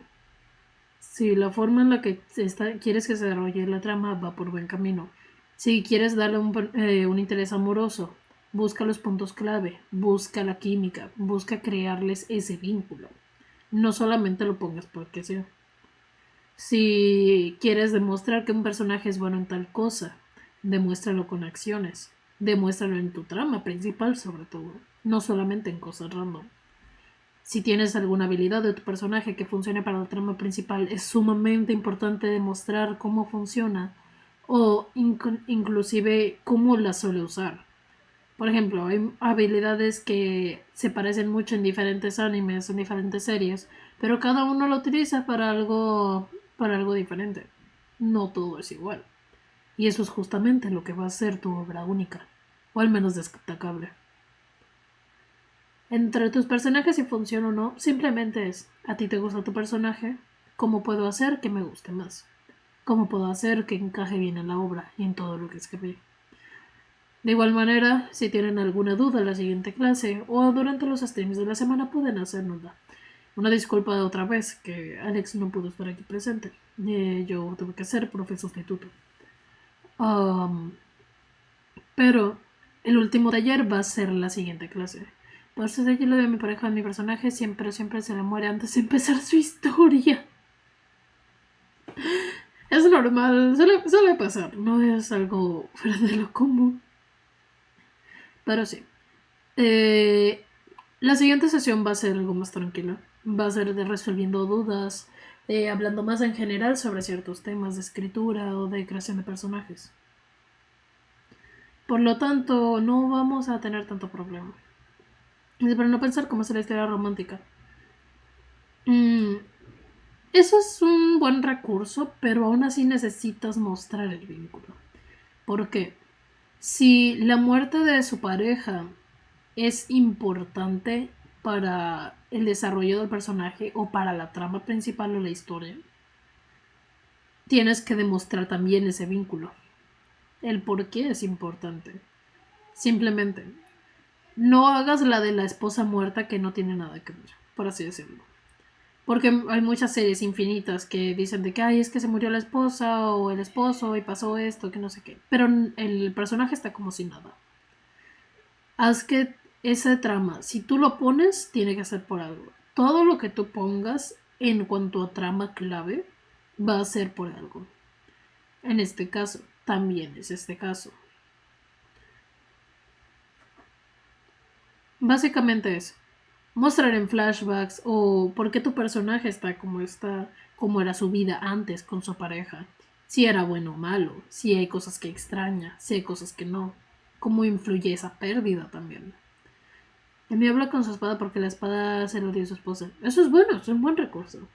la forma en la que quieres que se desarrolle la trama va por buen camino. Si quieres darle un interés amoroso, busca los puntos clave, busca la química, busca crearles ese vínculo. No solamente lo pongas porque sí. Si quieres demostrar que un personaje es bueno en tal cosa, demuéstralo con acciones. Demuéstralo en tu trama principal sobre todo, no solamente en cosas random. Si tienes alguna habilidad de tu personaje que funcione para la trama principal, es sumamente importante demostrar cómo funciona o inclusive cómo la suele usar. Por ejemplo, hay habilidades que se parecen mucho en diferentes animes, en diferentes series, pero cada uno lo utiliza para algo diferente. No todo es igual. Y eso es justamente lo que va a ser tu obra única, o al menos destacable. Entre tus personajes, si funciona o no, simplemente es, a ti te gusta tu personaje, ¿cómo puedo hacer que me guste más? ¿Cómo puedo hacer que encaje bien en la obra y en todo lo que escribí? De igual manera, si tienen alguna duda en la siguiente clase o durante los streams de la semana pueden hacérnosla. Una disculpa otra vez que Alex no pudo estar aquí presente. Yo tuve que ser profe sustituto. Pero el último taller va a ser la siguiente clase. Por eso de lo de mi pareja, mi personaje siempre se le muere antes de empezar su historia. Es normal, suele pasar, no es algo fuera de lo común. Pero sí. La siguiente sesión va a ser algo más tranquila. Va a ser de resolviendo dudas, hablando más en general sobre ciertos temas de escritura o de creación de personajes. Por lo tanto, no vamos a tener tanto problema. Para no pensar cómo es la historia romántica. Eso es un buen recurso, pero aún así necesitas mostrar el vínculo. ¿Por qué? Si la muerte de su pareja es importante para el desarrollo del personaje o para la trama principal de la historia, tienes que demostrar también ese vínculo. El por qué es importante. Simplemente, no hagas la de la esposa muerta que no tiene nada que ver, por así decirlo. Porque hay muchas series infinitas que dicen de que ay, es que se murió la esposa o el esposo y pasó esto, que no sé qué. Pero el personaje está como si nada. Haz que esa trama, si tú lo pones, tiene que ser por algo. Todo lo que tú pongas en cuanto a trama clave va a ser por algo. En este caso, también es este caso. Básicamente es mostrar en flashbacks o por qué tu personaje está, como era su vida antes con su pareja. Si era bueno o malo, si hay cosas que extraña, si hay cosas que no. Cómo influye esa pérdida también. Emi habla con su espada porque la espada se lo dio a su esposa. Eso es bueno, es un buen recurso.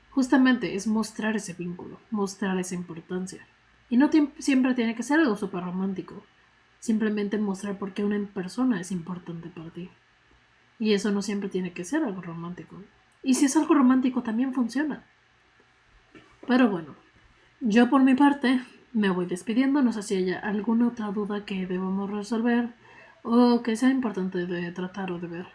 Justamente es mostrar ese vínculo, mostrar esa importancia. Y no siempre tiene que ser algo súper romántico. Simplemente mostrar por qué una persona es importante para ti. Y eso no siempre tiene que ser algo romántico. Y si es algo romántico también funciona. Pero bueno, yo por mi parte me voy despidiendo. No sé si haya alguna otra duda que debamos resolver o que sea importante de tratar o de ver.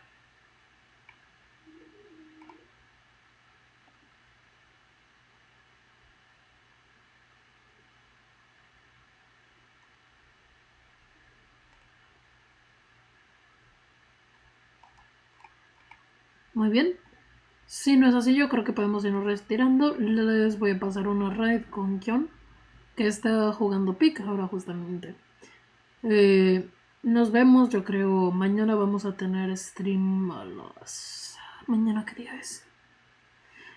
Muy bien. Si no es así, yo creo que podemos irnos retirando. Les voy a pasar una raid con Kion, que está jugando pick ahora justamente. Nos vemos, yo creo. Mañana vamos a tener stream a las... ¿Mañana qué día es?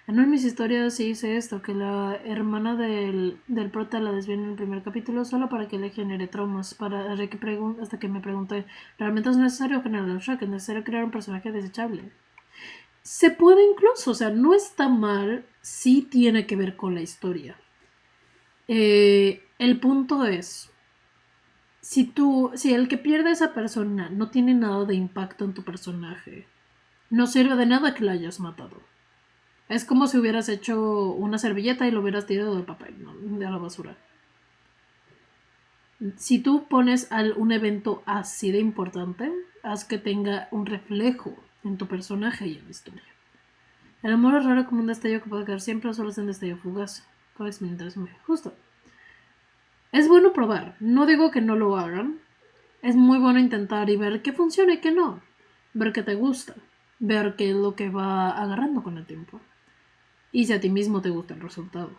En una de mis historias sí hice esto, que la hermana del prota la desvió en el primer capítulo solo para que le genere traumas, hasta que me pregunté, ¿realmente es necesario generar el shock? ¿Es necesario crear un personaje desechable? Se puede incluso, o sea, no está mal, sí tiene que ver con la historia. El punto es, si el que pierde a esa persona no tiene nada de impacto en tu personaje, no sirve de nada que la hayas matado. Es como si hubieras hecho una servilleta y lo hubieras tirado del papel, ¿no? De la basura. Si tú pones un evento así de importante, haz que tenga un reflejo en tu personaje y en la historia. El amor es raro como un destello que puede caer siempre o solo es un destello fugaz. Codex 1003. Justo. Es bueno probar. No digo que no lo hagan. Es muy bueno intentar y ver qué funciona y qué no. Ver qué te gusta. Ver qué es lo que va agarrando con el tiempo. Y si a ti mismo te gusta el resultado.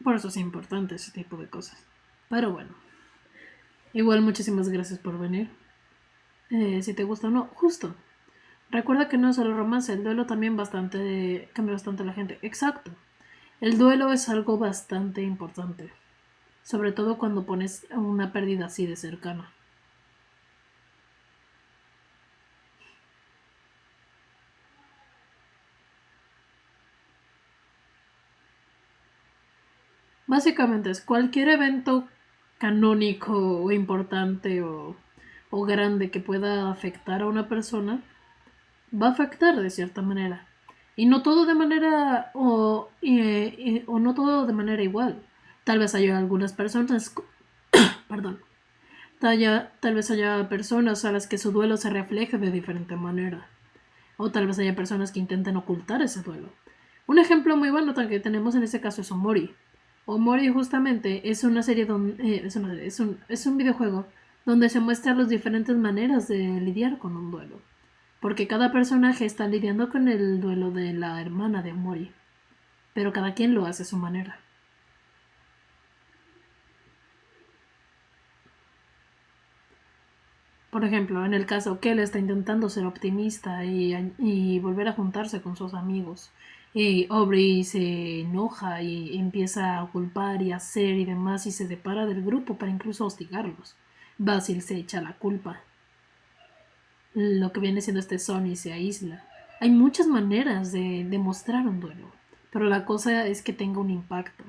Por eso es importante ese tipo de cosas. Pero bueno. Igual muchísimas gracias por venir. Si te gusta o no, justo. Recuerda que no es solo romance, el duelo también cambia bastante a la gente. Exacto. El duelo es algo bastante importante. Sobre todo cuando pones una pérdida así de cercana. Básicamente es cualquier evento canónico o importante o grande que pueda afectar a una persona, va a afectar de cierta manera. Y no todo de manera o no todo de manera igual. Tal vez haya algunas personas, perdón, tal vez haya personas a las que su duelo se refleje de diferente manera. O tal vez haya personas que intenten ocultar ese duelo. Un ejemplo muy bueno que tenemos en este caso es Omori. Omori justamente es una serie donde es un videojuego donde se muestran las diferentes maneras de lidiar con un duelo. Porque cada personaje está lidiando con el duelo de la hermana de Omori. Pero cada quien lo hace a su manera. Por ejemplo, en el caso que él está intentando ser optimista y volver a juntarse con sus amigos. Y Aubrey se enoja y empieza a culpar y a hacer y demás y se separa del grupo para incluso hostigarlos. Basil se echa la culpa. Lo que viene siendo este Sonny se aísla. Hay muchas maneras de demostrar un duelo, pero la cosa es que tenga un impacto,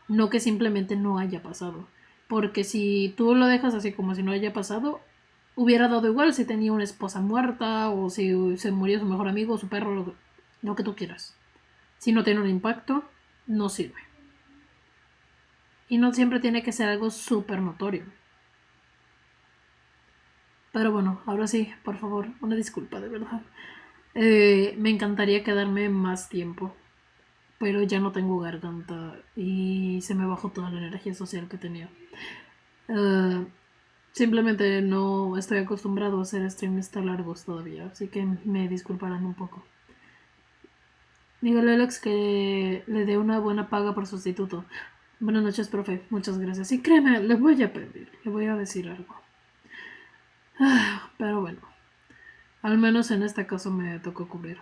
no que simplemente no haya pasado. Porque si tú lo dejas así como si no haya pasado, hubiera dado igual si tenía una esposa muerta o si se murió su mejor amigo o su perro, lo que tú quieras. Si no tiene un impacto, no sirve. Y no siempre tiene que ser algo súper notorio. Pero bueno, ahora sí, por favor, una disculpa de verdad. Me encantaría quedarme más tiempo, pero ya no tengo garganta y se me bajó toda la energía social que tenía. Uh, Simplemente no estoy acostumbrado a hacer streams tan largos todavía, así que me disculparán un poco. Dígale a Alex que le dé una buena paga por sustituto. Buenas noches, profe. Muchas gracias. Y créeme, le voy a pedir, le voy a decir algo. Pero bueno, al menos en este caso me tocó cubrir.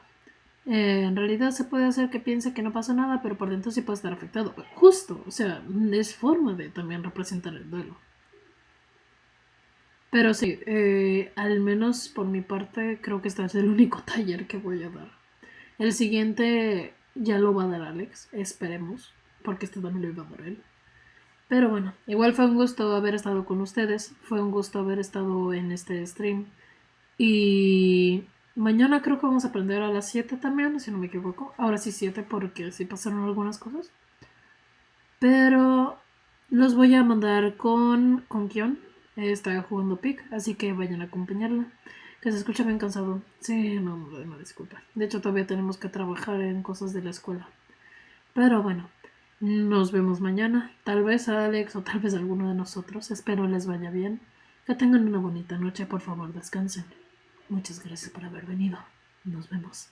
En realidad se puede hacer que piense que no pasa nada, pero por dentro sí puede estar afectado. Justo, o sea, es forma de también representar el duelo. Pero sí, al menos por mi parte, creo que este es el único taller que voy a dar. El siguiente ya lo va a dar Alex, esperemos, porque este también lo iba a dar él. Pero bueno, igual fue un gusto haber estado con ustedes, fue un gusto haber estado en este stream. Y mañana creo que vamos a aprender a las 7 también, si no me equivoco. Ahora sí 7 porque sí pasaron algunas cosas. Pero los voy a mandar con Kion. Está jugando pick, así que vayan a acompañarla. Que se escucha bien cansado. Sí, no, no, disculpa. De hecho, todavía tenemos que trabajar en cosas de la escuela. Pero bueno, nos vemos mañana. Tal vez a Alex o tal vez a alguno de nosotros. Espero les vaya bien. Que tengan una bonita noche. Por favor, descansen. Muchas gracias por haber venido. Nos vemos.